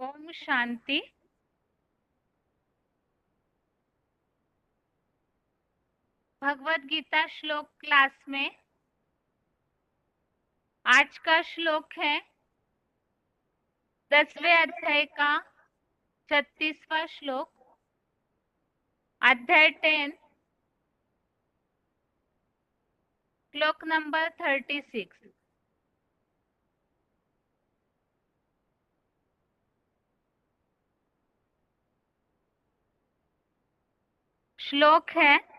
ओम शांति। भगवत गीता श्लोक क्लास में आज का श्लोक है 10वें अध्याय का 36वां श्लोक, अध्याय 10, श्लोक नंबर 36। श्लोक है,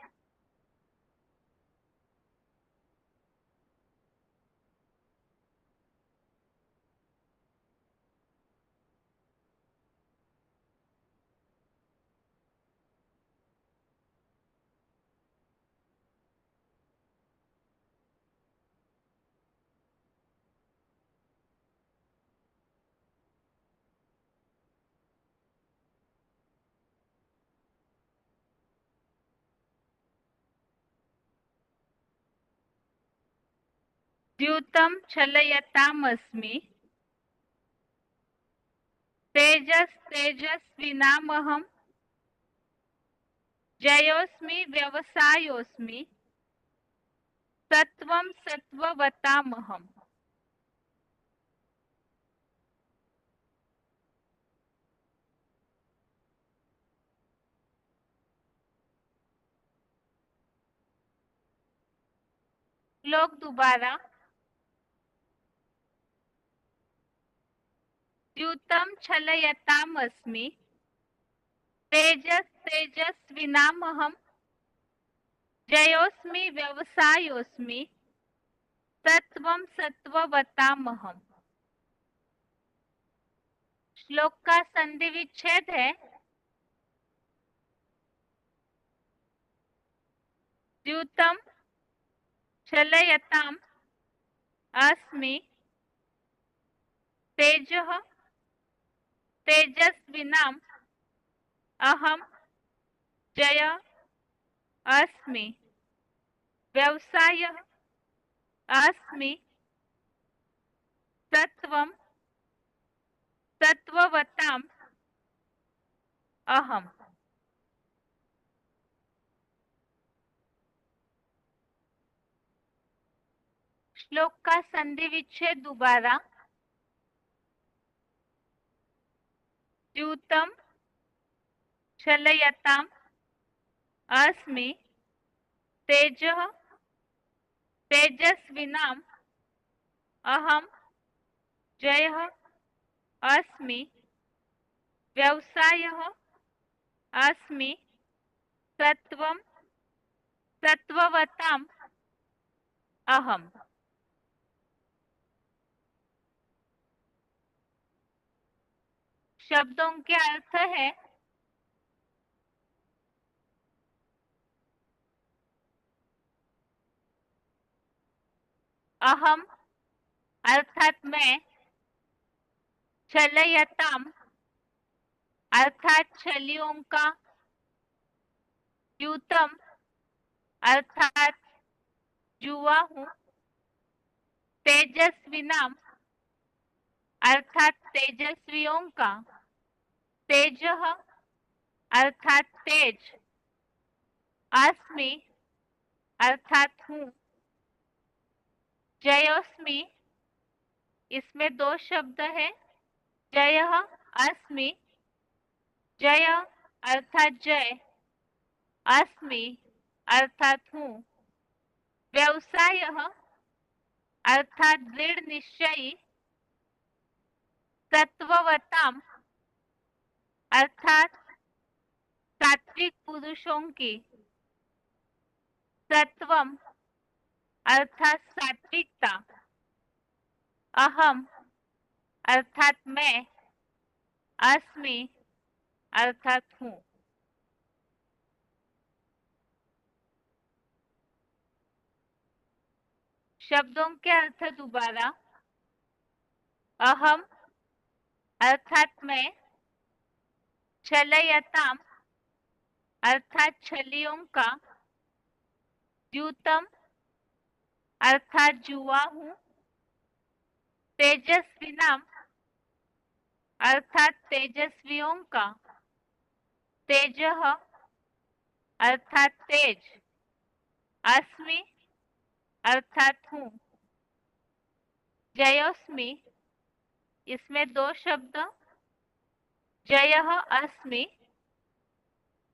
द्यूतं छलयतामस्मि, तेजस्तेजस्विनामहं, जयोस्मि व्यवसायोस्मि, सत्वं सत्ववतामहम्। श्लोक दोबारा। द्यूतं छलयतामस्मि, तेजस्तेजस्विनामहं, जयोस्मि व्यवसायोस्मि, सत्वं सत्ववतामहम्। श्लोक का संधि विच्छेद है द्यूतं छलयताम् अस्मि, तेजः तेजस्विनाम् अहं, जय अस्मि, व्यवसायः अस्मि, सत्वं सत्ववताम् अहम्। श्लोक का संधि विच्छेद दोबारा। द्यूतं छलयताम् अस्मि, तेजः तेजस्विनाम् अहं, जयः अस्मि, व्यवसायः अस्मि, सत्वं सत्ववताम् अहम्। शब्दों के अर्थ है अहम अर्थात मैं, छलयताम अर्थात छलियों का, द्यूतम अर्थात जुआ हूँ, तेजस्विनाम अर्थात तेजस्वियों का, तेजः अर्थात तेज, अस्मि अर्थात हूँ, जयोस्मि इसमें दो शब्द है, जयः अस्मि, जय अर्थात जय, अस्मि अर्थात हूँ, व्यवसायः अर्थात दृढ़ निश्चयी, सत्ववताम अर्थात सात्विक पुरुषों की, सत्वम अर्थात सात्विकता, अहम अर्थात मैं, अस्मि अर्थात हूँ। शब्दों के अर्थ दोबारा। अहम अर्थात मैं, छलयताम अर्थात छलियों का, द्यूतम अर्थात जुआ हूँ, तेजस्विनाम अर्थात तेजस्वियों का, तेजः अर्थात तेज, अस्मि अर्थात हूँ, जयोस्मि इसमें दो शब्द, जयः अस्मि,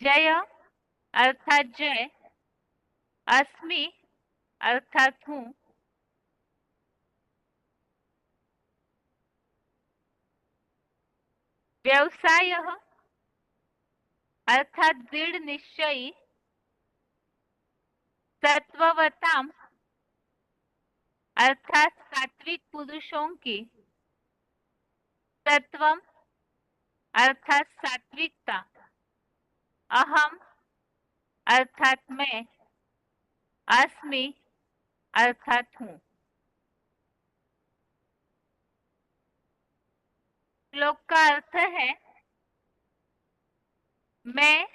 जय अर्थात जय, अस्मि अर्थात हूँ, व्यवसायः अर्थात दृढ़ निश्चयी, सत्ववताम अर्थात सात्विक पुरुषों की, सत्वम अर्थात सात्विकता, अहम अर्थात मैं, अस्मि अर्थात हूँ। श्लोक का अर्थ है, मैं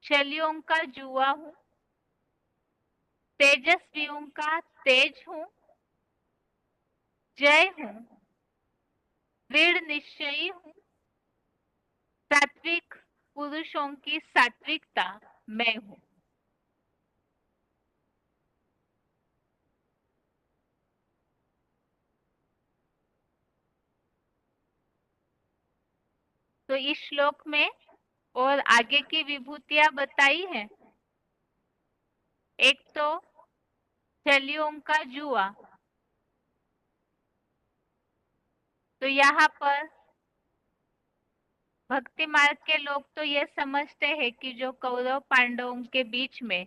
शैलियों का जुआ हूँ, तेजस्वियों का तेज हूँ, जय हूँ, दृढ़ निश्चयी हूँ, सात्विक पुरुषों की सात्विकता मैं हूँ। तो इस श्लोक में और आगे की विभूतियां बताई है। एक तो शैलियों का जुआ, तो यहाँ पर भक्ति मार्ग के लोग तो ये समझते हैं कि जो कौरव पांडवों के बीच में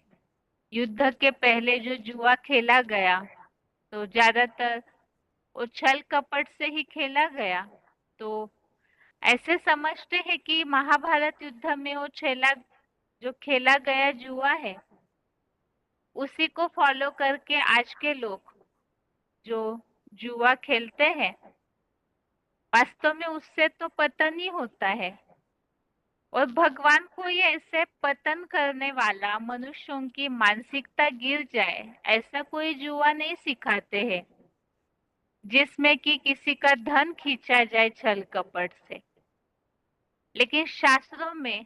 युद्ध के पहले जो जुआ खेला गया, तो ज्यादातर वो छल कपट से ही खेला गया। तो ऐसे समझते हैं कि महाभारत युद्ध में वो जो खेला गया जुआ है, उसी को फॉलो करके आज के लोग जो जुआ खेलते हैं, वास्तव में उससे तो पतन ही होता है। और भगवान को ये ऐसे पतन करने वाला मनुष्यों की मानसिकता गिर जाए, ऐसा कोई जुआ नहीं सिखाते हैं जिसमें कि किसी का धन खींचा जाए छल कपट से। लेकिन शास्त्रों में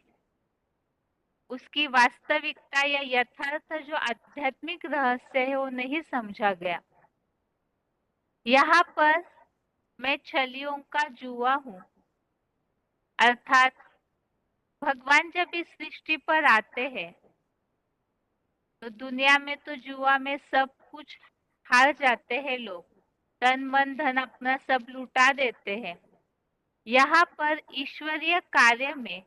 उसकी वास्तविकता या यथार्थ जो आध्यात्मिक रहस्य है वो नहीं समझा गया। यहाँ पर मैं छलियों का जुआ हूँ, अर्थात भगवान जब इस सृष्टि पर आते हैं तो दुनिया में तो जुआ में सब कुछ हार जाते हैं लोग, तन मन धन अपना सब लुटा देते हैं। यहाँ पर ईश्वरीय कार्य में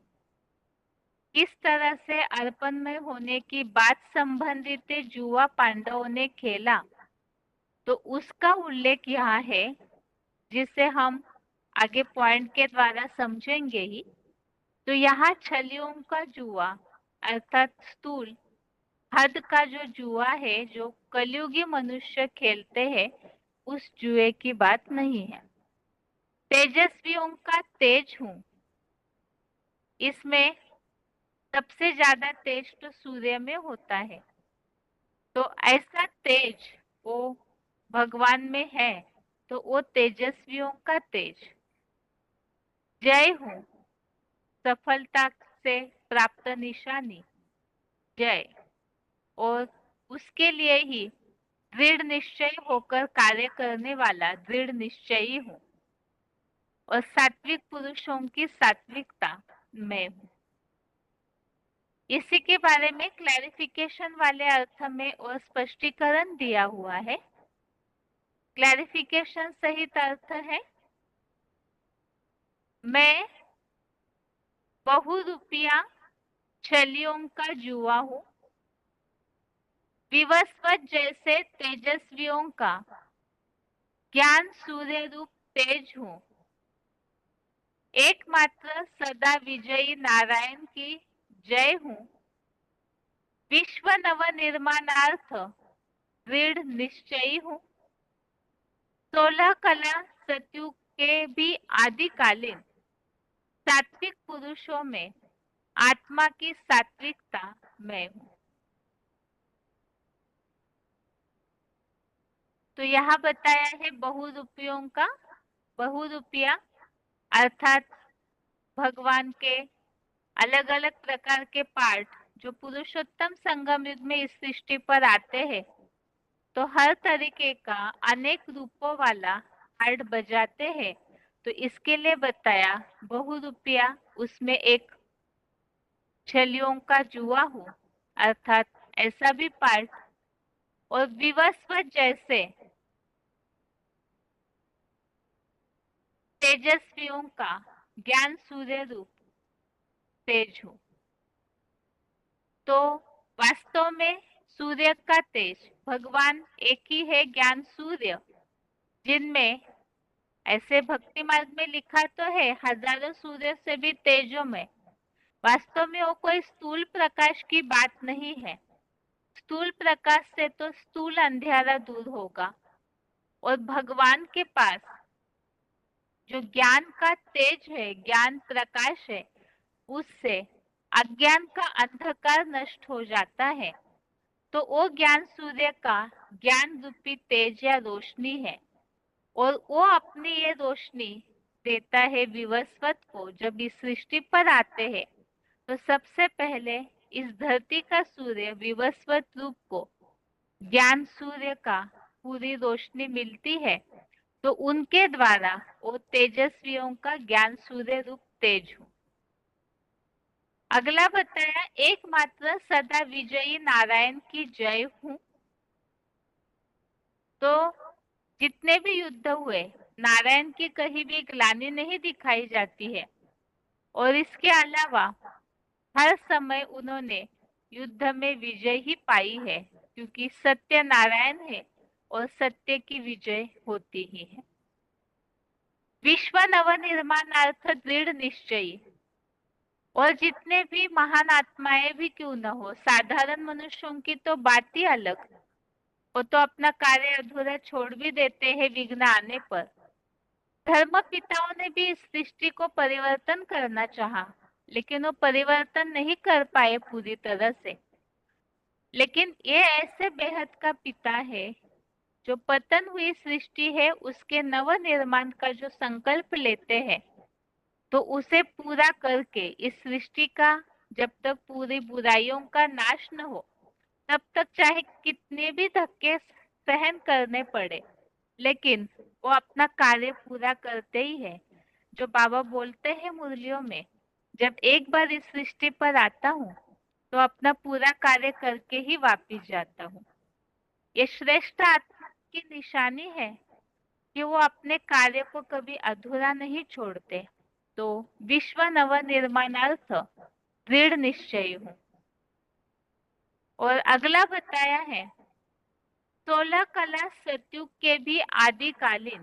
किस तरह से अर्पणमय होने की बात संबंधित जुआ पांडवों ने खेला, तो उसका उल्लेख यहाँ है, जिसे हम आगे पॉइंट के द्वारा समझेंगे ही। तो यहाँ छलियों का जुआ अर्थात स्थूल हद का जो जुआ है जो कलयुगी मनुष्य खेलते हैं, उस जुए की बात नहीं है। तेजस्वियों का तेज हूँ, इसमें सबसे ज्यादा तेज तो सूर्य में होता है, तो ऐसा तेज वो भगवान में है, तो वो तेजस्वियों का तेज। जय हूँ सफलता से प्राप्त निशानी, जय, और उसके लिए ही दृढ़ निश्चय होकर कार्य करने वाला दृढ़ निश्चयी हूँ, और सात्विक पुरुषों की सात्विकता मैं हूँ। इसी के बारे में क्लैरिफिकेशन वाले अर्थ में और स्पष्टीकरण दिया हुआ है। क्लैरिफिकेशन सहित अर्थ है, मैं बहुरूपिया छलियों का जुआ हूँ, विवस्वत जैसे तेजस्वियों का ज्ञान सूर्य रूप तेज हूँ, एकमात्र सदा विजयी नारायण की जय हूँ, विश्व नव निर्माणार्थ दृढ़ निश्चयी हूँ, 16 कला सतयुग के भी आदिकालीन सात्विक पुरुषों में आत्मा की सात्विकता मैं हूँ। तो यहाँ बताया है बहुरूपियों का, बहुरूपिया अर्थात भगवान के अलग अलग प्रकार के पार्ट जो पुरुषोत्तम संगम युग में इस सृष्टि पर आते हैं, तो हर तरीके का अनेक रूपों वाला पार्ट बजाते हैं। तो इसके लिए बताया बहुरूपिया, उसमें एक छलियों का जुआ हो, अर्थात ऐसा भी पार्ट। और विवस्वत जैसे तेजस्वियों का ज्ञान सूर्य रूप तेज हो। तो वास्तव में सूर्य का तेज भगवान एक ही है, ज्ञान सूर्य, जिनमें ऐसे भक्ति मार्ग में लिखा तो है हजारों सूर्य से भी तेजों में। वास्तव में वो कोई स्थूल प्रकाश की बात नहीं है। स्थूल प्रकाश से तो स्थूल अंधेरा दूर होगा, और भगवान के पास जो ज्ञान का तेज है, ज्ञान प्रकाश है, उससे अज्ञान का अंधकार नष्ट हो जाता है। तो वो ज्ञान सूर्य का ज्ञान रूपी तेज या रोशनी है, और वो अपनी ये रोशनी देता है विवस्वत को। जब इस सृष्टि पर आते हैं तो सबसे पहले इस धरती का सूर्य विवस्वत रूप को ज्ञान सूर्य का पूरी रोशनी मिलती है, तो उनके द्वारा वो तेजस्वियों का ज्ञान सूर्य रूप तेज हो। अगला बताया एकमात्र सदा विजयी नारायण की जय हूं। तो जितने भी युद्ध हुए, नारायण की कहीं भी ग्लानि नहीं दिखाई जाती है, और इसके अलावा हर समय उन्होंने युद्ध में विजय ही पाई है, क्योंकि सत्य नारायण है और सत्य की विजय होती ही है। विश्व नवनिर्माणार्थ दृढ़ निश्चयी, और जितने भी महान आत्माएं भी क्यों न हो, साधारण मनुष्यों की तो बात ही अलग, वो तो अपना कार्य अधूरा छोड़ भी देते हैं विघ्न आने पर। धर्म पिताओं ने भी इस सृष्टि को परिवर्तन करना चाहा, लेकिन वो परिवर्तन नहीं कर पाए पूरी तरह से। लेकिन ये ऐसे बेहद का पिता है जो पतन हुई सृष्टि है उसके नव निर्माण का जो संकल्प लेते हैं, तो उसे पूरा करके इस सृष्टि का जब तक पूरी बुराइयों का नाश न हो, तब तक चाहे कितने भी धक्के सहन करने पड़े, लेकिन वो अपना कार्य पूरा करते ही है। जो बाबा बोलते हैं मुरलियों में, जब एक बार इस सृष्टि पर आता हूँ तो अपना पूरा कार्य करके ही वापिस जाता हूँ। ये श्रेष्ठ आत्मा की निशानी है कि वो अपने कार्य को कभी अधूरा नहीं छोड़ते। तो विश्व नव निर्माणार्थ दृढ़ निश्चय हूँ। और अगला बताया है 16 कला सतयुग के भी आदिकालीन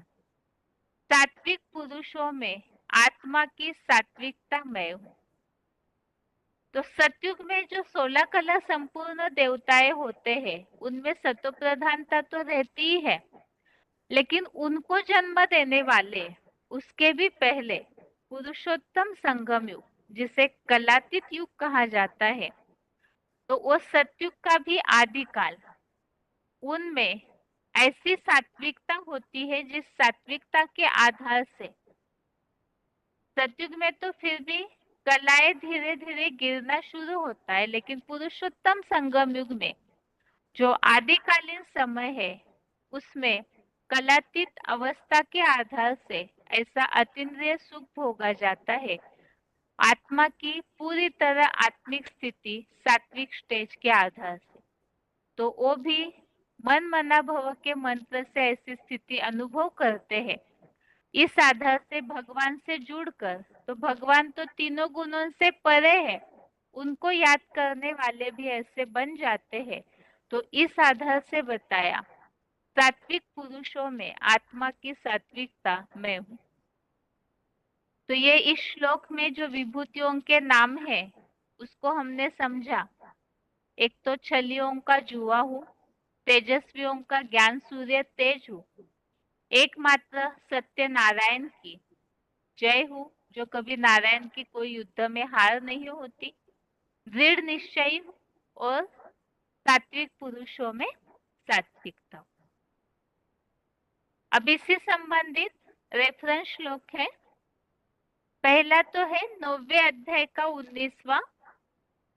सात्विक पुरुषों में आत्मा की सात्विकता मैं हूँ। तो सतयुग में जो 16 कला संपूर्ण देवताएं होते हैं, उनमें सत्व प्रधानता तो रहती ही है, लेकिन उनको जन्म देने वाले उसके भी पहले पुरुषोत्तम संगम युग, जिसे कलातीत युग कहा जाता है, तो वो सतयुग का भी आदिकाल, उनमें ऐसी सात्विकता होती है जिस सात्विकता के आधार से सतयुग में तो फिर भी कलाएं धीरे धीरे गिरना शुरू होता है, लेकिन पुरुषोत्तम संगम युग में जो आदिकालीन समय है, उसमें कलातीत अवस्था के आधार से ऐसा अतीन्द्रिय सुख भोगा जाता है। आत्मा की पूरी तरह आत्मिक स्थिति सात्विक स्टेज के आधार से, तो वो भी मन मना भव के मंत्र से ऐसी स्थिति अनुभव करते हैं। इस आधार से भगवान से जुड़कर, तो भगवान तो तीनों गुणों से परे है, उनको याद करने वाले भी ऐसे बन जाते हैं। तो इस आधार से बताया सात्विक पुरुषों में आत्मा की सात्विकता मैं हूँ। तो ये इस श्लोक में जो विभूतियों के नाम है उसको हमने समझा। एक तो छलियों का जुआ हूँ, तेजस्वियों का ज्ञान सूर्य तेज हूँ, एकमात्र सत्य नारायण की जय हूँ, जो कभी नारायण की कोई युद्ध में हार नहीं होती, दृढ़ निश्चयी हूँ, और सात्विक पुरुषों में सात्विकता। अब इससे संबंधित रेफरेंस श्लोक है पहला तो है 9वें अध्याय का 19वां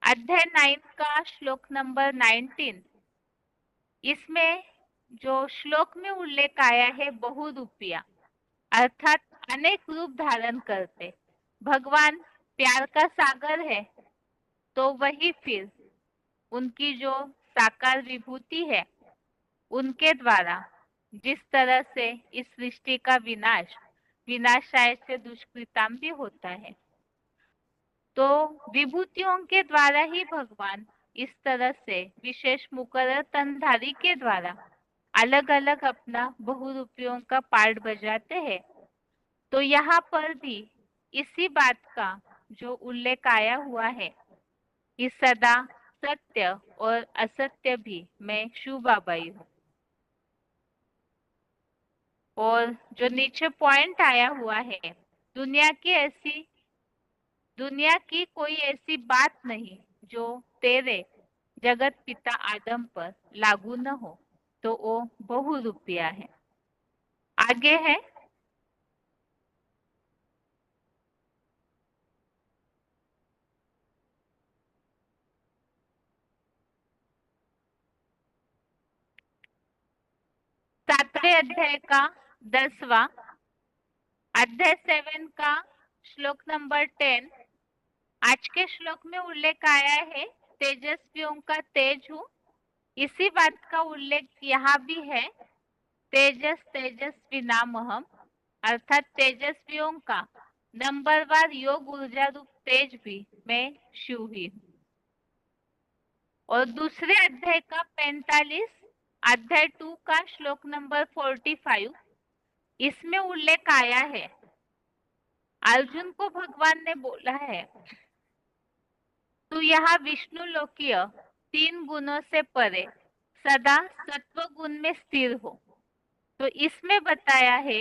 अध्याय 9 का श्लोक नंबर 19। इसमें जो श्लोक में उल्लेख आया है बहुरूपिया, अर्थात अनेक रूप धारण करते। भगवान प्यार का सागर है, तो वही फिर उनकी जो साकार विभूति है, उनके द्वारा जिस तरह से इस सृष्टि का विनाशाय से दुष्कृताम भी होता है, तो विभूतियों के द्वारा ही भगवान इस तरह से विशेष मुकर्रर तनधारी के द्वारा अलग अलग अपना बहुरूपियों का पार्ट बजाते हैं। तो यहाँ पर भी इसी बात का जो उल्लेख आया हुआ है कि सदा सत्य और असत्य भी मैं शुभाबाई हूँ। और जो नीचे पॉइंट आया हुआ है, दुनिया की कोई ऐसी बात नहीं जो तेरे जगत पिता आदम पर लागू न हो, तो वो बहुरूपिया है। आगे है 7वें अध्याय का 10वां अध्याय 7 का श्लोक नंबर 10। आज के श्लोक में उल्लेख आया है तेजस्वियों का तेज हूँ। इसी बात का उल्लेख यहाँ भी है, तेजस्वी नाम हम, अर्थात तेजस्वियों का नंबरवार योग ऊर्जा रूप तेज भी मैं शिव ही हूँ। और दूसरे अध्याय का 45 अध्याय 2 का श्लोक नंबर 45, इसमें उल्लेख आया है, अर्जुन को भगवान ने बोला है तू यहाँ विष्णु लोकीय 3 गुणों से परे सदा सत्व गुण में स्थिर हो। तो इसमें बताया है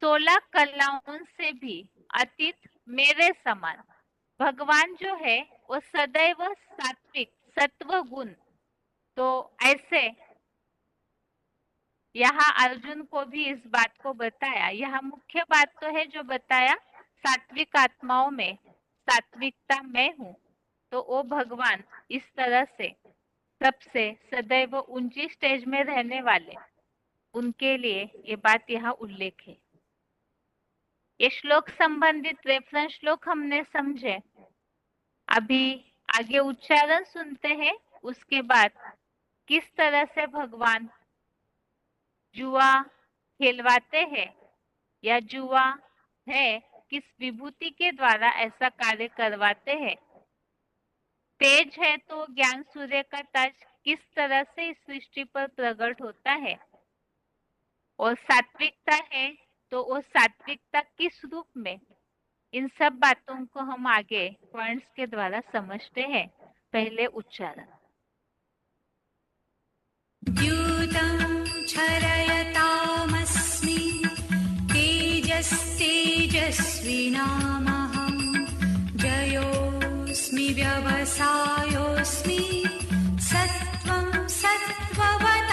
16 कलाओं से भी अतीत मेरे समान भगवान जो है वो सदैव सात्विक सत्व गुण। तो ऐसे यहाँ अर्जुन को भी इस बात को बताया। यहाँ मुख्य बात तो है जो बताया, सात्विक आत्माओं में सात्विकता मैं हूँ। तो वो भगवान इस तरह से सबसे सदैव ऊंची स्टेज में रहने वाले, उनके लिए ये बात यहाँ उल्लेख है। ये श्लोक संबंधित रेफरेंस श्लोक हमने समझे। अभी आगे उच्चारण सुनते हैं, उसके बाद किस तरह से भगवान जुआ खेलवाते हैं या जुआ है किस विभूति के द्वारा ऐसा कार्य करवाते हैं। तेज है तो ज्ञान सूर्य का ताज किस तरह से इस सृष्टि पर प्रकट होता है, और सात्विकता है तो वो सात्विकता किस रूप में, इन सब बातों को हम आगे पॉइंट्स के द्वारा समझते हैं। पहले उच्चारण। द्यूतं छरयतामस्मि तेजस्तेजस्विनामहं जयोऽस्मि व्यवसायोऽस्मि सत्वं सत्त्ववतामहम्।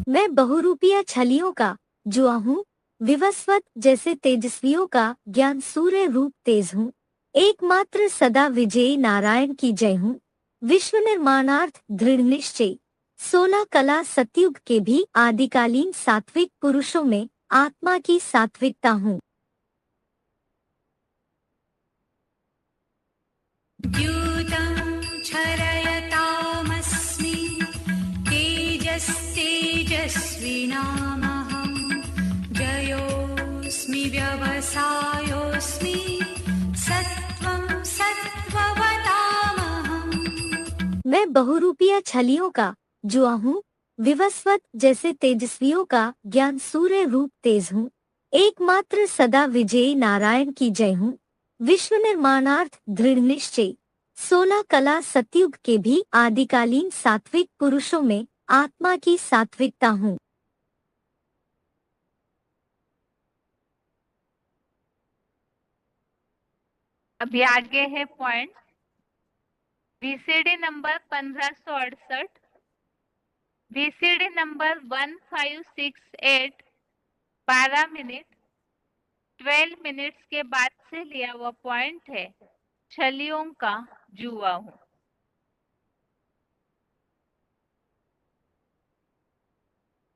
मैं बहुरूपिया छलियों का जुआ हूँ, विवस्वत जैसे तेजस्वियों का ज्ञान सूर्य रूप तेज हूँ, एकमात्र सदा विजयी नारायण की जय हूँ, विश्व निर्माणार्थ दृढ़ निश्चय 16 कला सतयुग के भी आदिकालीन सात्विक पुरुषों में आत्मा की सात्विकता हूँ। द्यूतं छरयतामस्मि तेजस्तेजस्विनामहं जयोऽस्मि व्यवसायोऽस्मि सत्वं सत्त्ववतामहम्। मैं बहुरूपिया छलियों का जुआ हूँ, विवस्वत जैसे तेजस्वियों का ज्ञान सूर्य रूप तेज हूँ, एकमात्र सदा विजयी नारायण की जय हूँ, विश्व निर्माणार्थ दृढ़ निश्चय 16 कला सतयुग के भी आदिकालीन सात्विक पुरुषों में आत्मा की सात्विकता हूँ। अभी आगे है point VCD number 1568, VCD number 1568 12 minute 12 minutes के बाद से लिया हुआ पॉइंट है, छलियों का जुआ हूँ।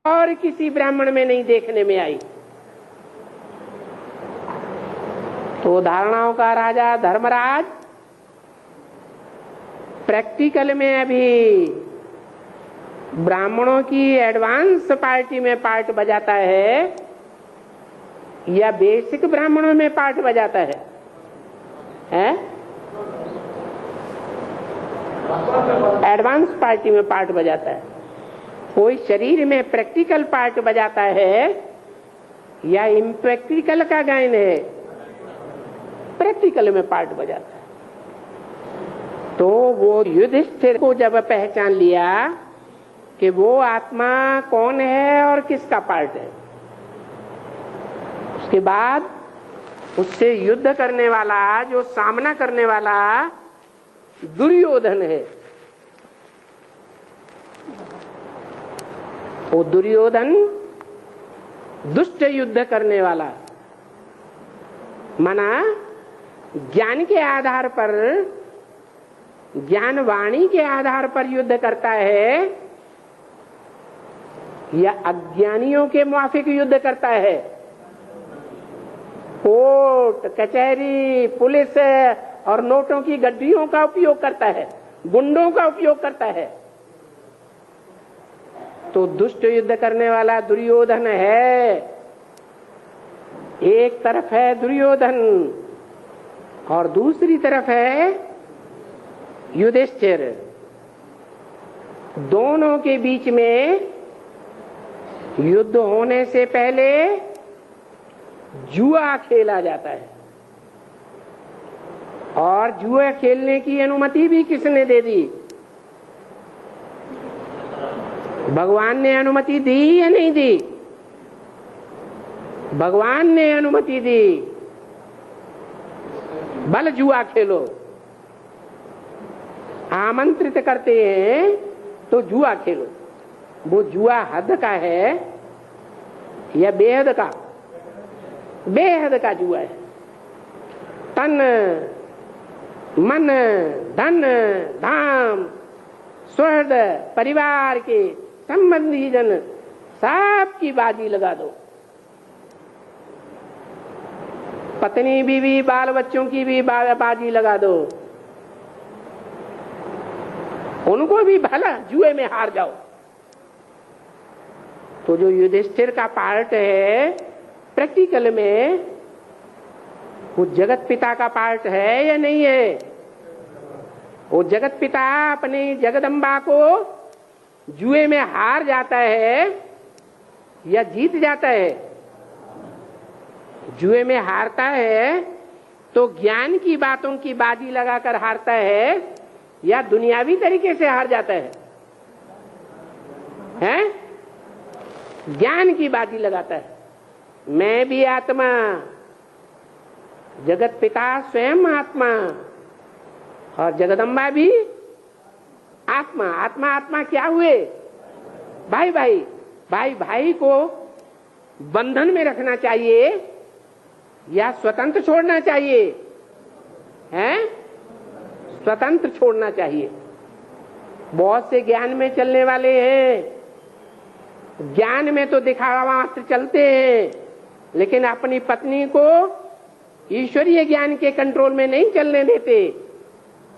और किसी ब्राह्मण में नहीं देखने में आई। तो धारणाओं का राजा धर्मराज प्रैक्टिकल में अभी ब्राह्मणों की एडवांस पार्टी में पार्ट बजाता है या बेसिक ब्राह्मणों में पार्ट बजाता है? एडवांस पार्टी में पार्ट बजाता है। कोई शरीर में प्रैक्टिकल पार्ट बजाता है या इम्प्रैक्टिकल का गायन है? प्रैक्टिकल में पार्ट बजाता है। तो वो युधिष्ठिर को जब पहचान लिया कि वो आत्मा कौन है और किसका पार्ट है, उसके बाद उससे युद्ध करने वाला, जो सामना करने वाला दुर्योधन है, वो दुर्योधन दुष्ट युद्ध करने वाला, माना ज्ञान के आधार पर, ज्ञान वाणी के आधार पर युद्ध करता है या अज्ञानियों के मुआफिक युद्ध करता है? कोर्ट कचहरी पुलिस और नोटों की गड्डियों का उपयोग करता है, गुंडों का उपयोग करता है। तो दुष्ट युद्ध करने वाला दुर्योधन है। एक तरफ है दुर्योधन और दूसरी तरफ है युधिष्ठिर। दोनों के बीच में युद्ध होने से पहले जुआ खेला जाता है। और जुआ खेलने की अनुमति भी किसने दे दी? भगवान ने अनुमति दी या नहीं दी? भगवान ने अनुमति दी। बल जुआ खेलो, आमंत्रित करते हैं तो जुआ खेलो। वो जुआ हद का है या बेहद का? बेहद का जुआ है। तन मन धन धाम स्वर्ग परिवार के संबंधी जन सबकी बाजी लगा दो। पत्नी बीवी बाल बच्चों की भी बाजी लगा दो। उनको भी भला जुए में हार जाओ। तो जो युधिष्ठिर का पार्ट है प्रैक्टिकल में, वो जगत पिता का पार्ट है या नहीं है? वो जगत पिता अपनी जगदम्बा को जुए में हार जाता है या जीत जाता है? जुए में हारता है तो ज्ञान की बातों की बाजी लगाकर हारता है या दुनियावी तरीके से हार जाता है? हैं? ज्ञान की बाजी लगाता है। मैं भी आत्मा, जगत पिता स्वयं आत्मा और जगदम्बा भी आत्मा। आत्मा आत्मा क्या हुए? भाई भाई। भाई भाई को बंधन में रखना चाहिए या स्वतंत्र छोड़ना चाहिए? हैं? स्वतंत्र छोड़ना चाहिए। बहुत से ज्ञान में चलने वाले हैं, ज्ञान में तो दिखावा मात्र चलते हैं, लेकिन अपनी पत्नी को ईश्वरीय ज्ञान के कंट्रोल में नहीं चलने देते,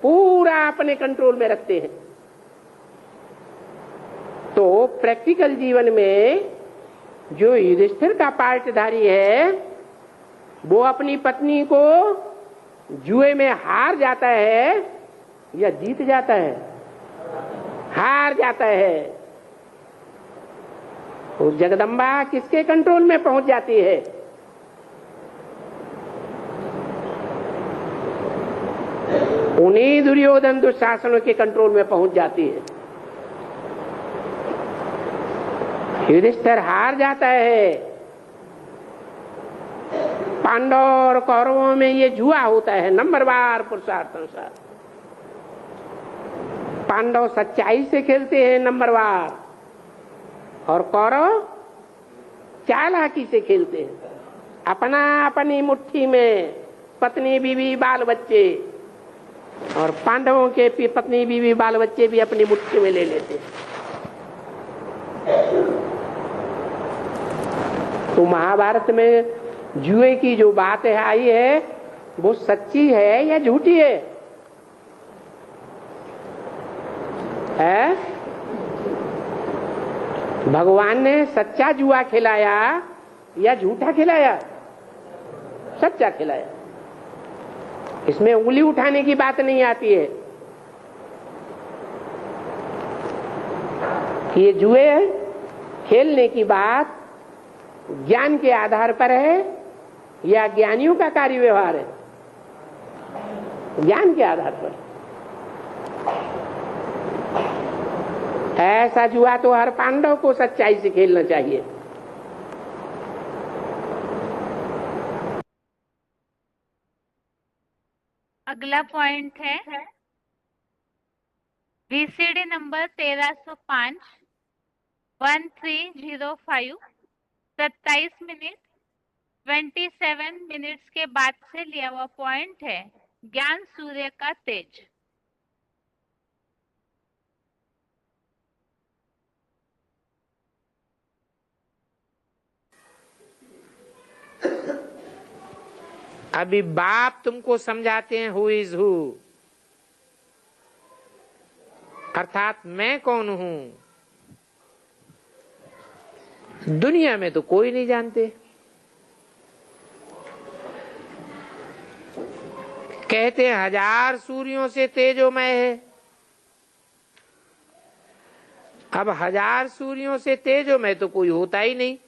पूरा अपने कंट्रोल में रखते हैं। तो प्रैक्टिकल जीवन में जो युधिष्ठिर का पार्टधारी है, वो अपनी पत्नी को जुए में हार जाता है या जीत जाता है? हार जाता है। तो जगदम्बा किसके कंट्रोल में पहुंच जाती है? उन्हीं दुर्योधन दुशासनों के कंट्रोल में पहुंच जाती है। युधिष्ठिर हार जाता है। पांडव और कौरवों में ये जुआ होता है, नंबरवार पुरुषार्थ अनुसार। पांडव सच्चाई से खेलते हैं नंबरवार, और कौरव चालाकी से खेलते हैं। अपना अपनी मुट्ठी में, पत्नी बीवी बाल बच्चे, और पांडवों के पत्नी बीवी बाल बच्चे भी अपनी मुट्ठी में ले लेते। तो महाभारत में जुए की जो बात है आई है वो सच्ची है या झूठी है? भगवान ने सच्चा जुआ खिलाया या झूठा खिलाया? सच्चा खिलाया। इसमें उंगली उठाने की बात नहीं आती है। ये जुए खेलने की बात ज्ञान के आधार पर है या ज्ञानियों का कार्य व्यवहार है? ज्ञान के आधार पर। ऐसा जुआ तो हर पांडव को सच्चाई से खेलना चाहिए। अगला पॉइंट है वीसीडी नंबर 1305 1305 27 मिनट 27 मिनट्स के बाद से लिया हुआ पॉइंट है ज्ञान सूर्य का तेज। अभी बाप तुमको समझाते हैं हु इज हु, अर्थात मैं कौन हूं। दुनिया में तो कोई नहीं जानते। कहते हैं 1000 सूर्यों से तेजोमय है। अब 1000 सूर्यों से तेजोमय तो कोई होता ही नहीं।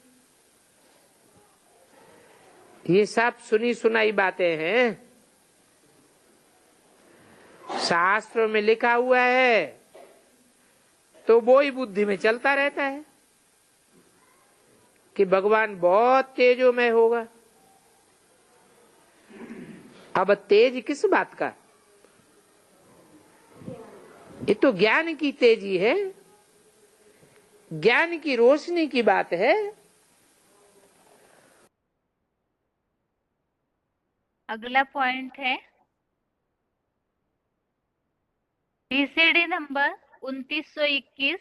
ये सब सुनी सुनाई बातें हैं। शास्त्रों में लिखा हुआ है तो वो ही बुद्धि में चलता रहता है कि भगवान बहुत तेजोमय होगा। अब तेज किस बात का? ये तो ज्ञान की तेजी है, ज्ञान की रोशनी की बात है। अगला पॉइंट है VCD number 2921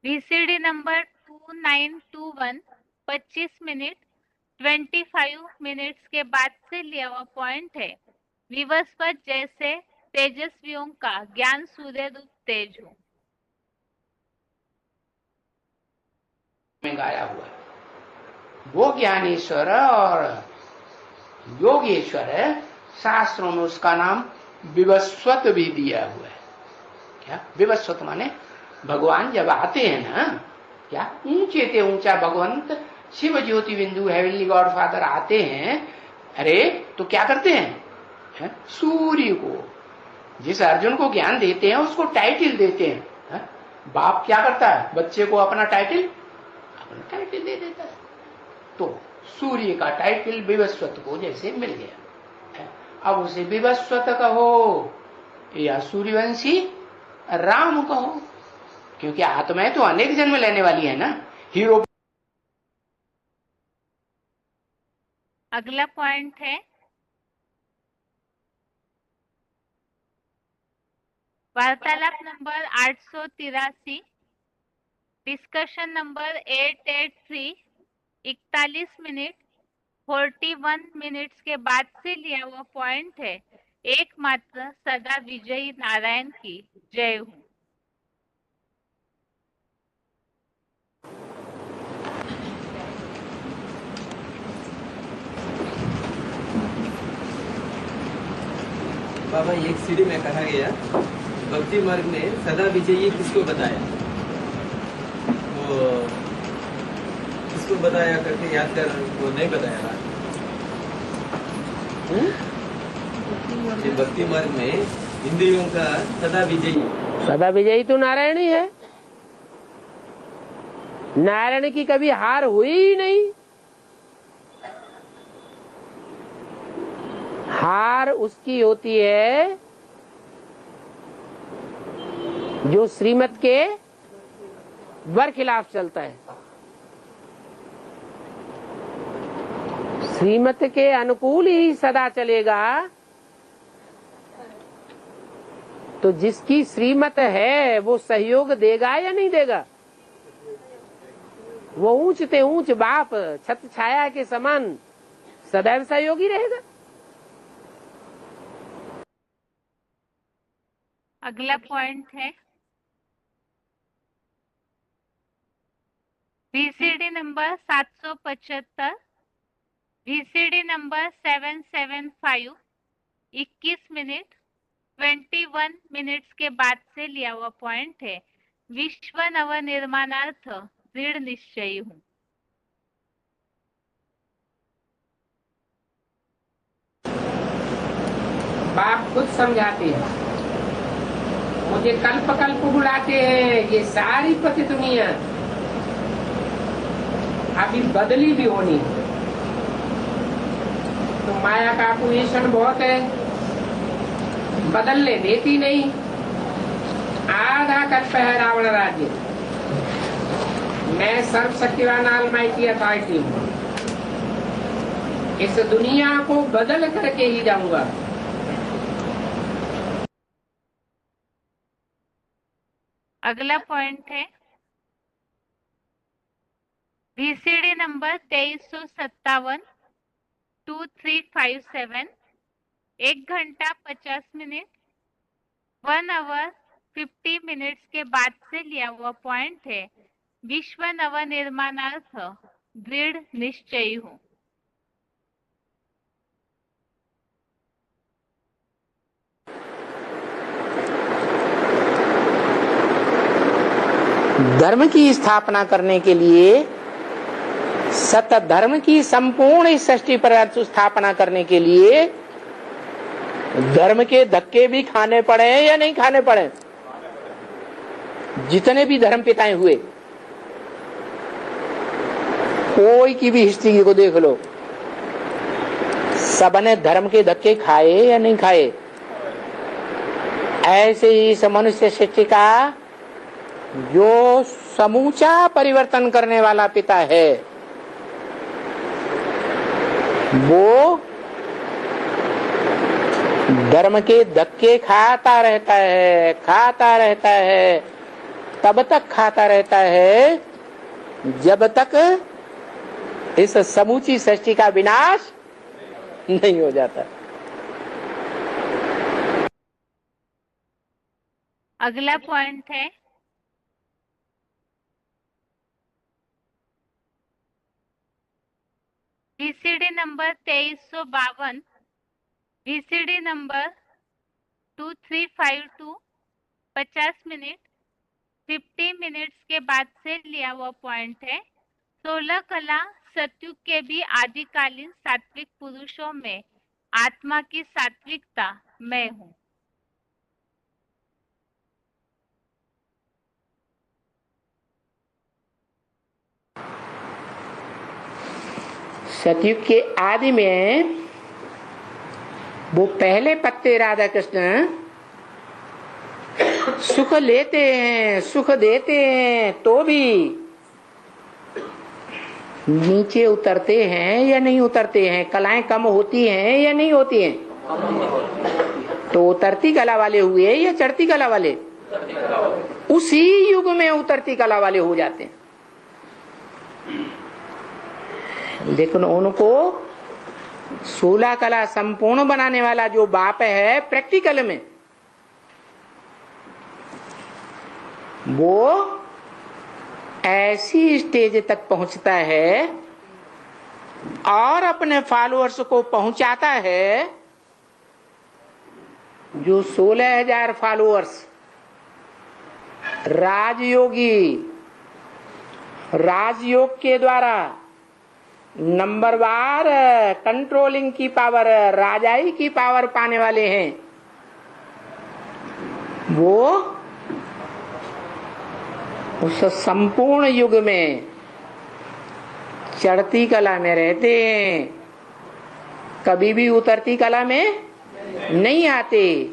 VCD number 2921 25 minute 25 minutes के बाद से लिया हुआ पॉइंट है विवस्वत जैसे तेजस्वियों का ज्ञान सूर्य रूप तेज हो। में गाया हुआ है वो ज्ञानेश्वर और योगेश्वर है। शास्त्रों में उसका नाम विवस्वत भी दिया हुआ है। क्या विवस्वत माने भगवान जब आते हैं ना, क्या ऊंचे ते ऊंचा भगवंत शिव ज्योति बिंदु हेवनली गॉड फादर आते हैं। अरे तो क्या करते हैं? सूर्य को, जिस अर्जुन को ज्ञान देते हैं उसको टाइटल देते हैं। बाप क्या करता है? बच्चे को अपना टाइटल दे देता है। तो सूर्य का टाइटल विवस्वत को जैसे मिल गया। अब उसे विवस्वत कहो या सूर्यवंशी राम कहो, क्योंकि आत्माएं तो अनेक जन्म लेने वाली है ना। हीरो। अगला पॉइंट है वार्तालाप number 883 discussion number 883 41 minute 41 minutes के बाद से लिया हुआ पॉइंट है एकमात्र सदा विजयी नारायण की जय हो। बाबा एक सीढ़ी में कहा गया भक्ति मार्ग में सदा विजयी किसको बताया? वो किसको बताया करके याद कर, वो नहीं बताया। ये भक्ति मार्ग में इंद्रियों का सदा विजयी तो नारायण ही है। नारायण की कभी हार हुई ही नहीं। हार उसकी होती है जो श्रीमत के बरखिलाफ चलता है। श्रीमत के अनुकूल ही सदा चलेगा, तो जिसकी श्रीमत है वो सहयोग देगा या नहीं देगा? वो ऊंच ते ऊंच बाप छत छाया के समान सदैव सहयोगी रहेगा। अगला पॉइंट है VCD number 775, VCD number 775, 21 minute 21 minutes के बाद से लिया हुआ पॉइंट है। विश्व नवनिर्माणार्थ दृढ़ निश्चयी हूँ। बाप खुद समझाते हैं, मुझे कल्प कल्प बुलाते हैं, ये सारी पति दुनिया अभी बदली भी होनी है। तो माया का पोजीशन बहुत है, बदलने देती नहीं। आधा कल्प है रावण राज्य, मैं सर्वशक्तिवान ऑलमाइटी अथॉरिटी हूँ, इस दुनिया को बदल करके ही जाऊंगा। अगला पॉइंट है VCD नंबर 2357, 2357, 1 घंटा 50 मिनट 1 आवर 50 मिनट्स के बाद से लिया हुआ पॉइंट है। विश्व नवनिर्माणार्थ दृढ़ निश्चयी हूँ। धर्म की स्थापना करने के लिए, सत्य धर्म की संपूर्ण सृष्टि पर स्थापना करने के लिए धर्म के धक्के भी खाने पड़े या नहीं खाने पड़े? जितने भी धर्म पिताएं हुए, कोई की भी हिस्ट्री को देख लो, सबने धर्म के धक्के खाए या नहीं खाए? ऐसे ही इस मनुष्य सृष्टि का जो समूचा परिवर्तन करने वाला पिता है, वो धर्म के धक्के खाता रहता है, खाता रहता है, तब तक खाता रहता है जब तक इस समूची सृष्टि का विनाश नहीं हो जाता। अगला पॉइंट है VCD number 2352, VCD number 2352, 50 minute 50 minutes के बाद से लिया हुआ पॉइंट है। 16 कला सतयुग के भी आदिकालीन सात्विक पुरुषों में आत्मा की सात्विकता मैं हूँ। सतयुग के आदि में वो पहले पत्ते राधा कृष्ण सुख लेते हैं, सुख देते हैं, तो भी नीचे उतरते हैं या नहीं उतरते हैं? कलाएं कम होती हैं या नहीं होती हैं? तो उतरती कला वाले हुए या चढ़ती कला वाले? उसी युग में उतरती कला वाले हो जाते हैं। लेकिन उनको 16 कला संपूर्ण बनाने वाला जो बाप है, प्रैक्टिकल में वो ऐसी स्टेज तक पहुंचता है और अपने फॉलोअर्स को पहुंचाता है जो 16,000 फॉलोअर्स राजयोग के द्वारा नंबरवार कंट्रोलिंग की पावर, राजाई की पावर पाने वाले हैं, वो उस संपूर्ण युग में चढ़ती कला में रहते हैं, कभी भी उतरती कला में नहीं आते,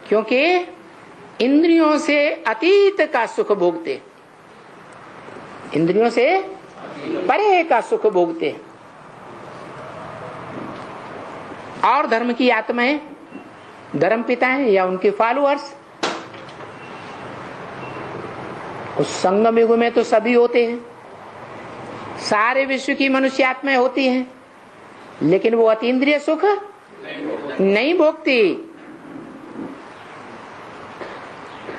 क्योंकि इंद्रियों से अतीत का सुख भोगते, इंद्रियों से परे का सुख भोगते। और धर्म की आत्माएं धर्म पिता हैं या उनके फॉलोअर्स। उस संगम युग में तो सभी होते हैं, सारे विश्व की मनुष्य आत्माएं होती हैं, लेकिन वो अतीन्द्रिय सुख नहीं भोगती,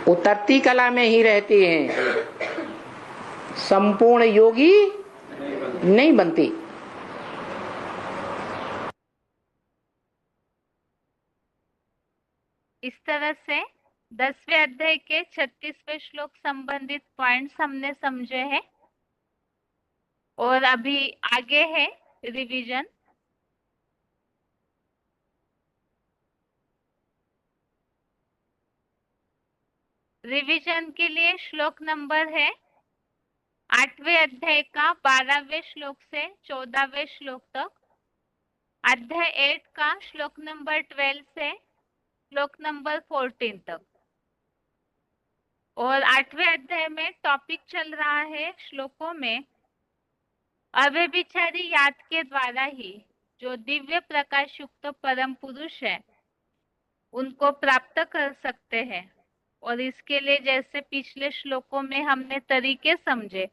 उतरती कला में ही रहती हैं, संपूर्ण योगी नहीं बनती। इस तरह से 10वें अध्याय के 36वें श्लोक संबंधित पॉइंट्स हमने समझे हैं और अभी आगे है रिवीजन। रिवीजन के लिए श्लोक नंबर है 8वें अध्याय का 12वें श्लोक से 14वें श्लोक तक, अध्याय 8 का श्लोक नंबर 12 से श्लोक नंबर 14 तक। और 8वें अध्याय में टॉपिक चल रहा है श्लोकों में अव्यभिचारी याद के द्वारा ही जो दिव्य प्रकाश युक्त परम पुरुष है उनको प्राप्त कर सकते हैं। और इसके लिए जैसे पिछले श्लोकों में हमने तरीके समझे,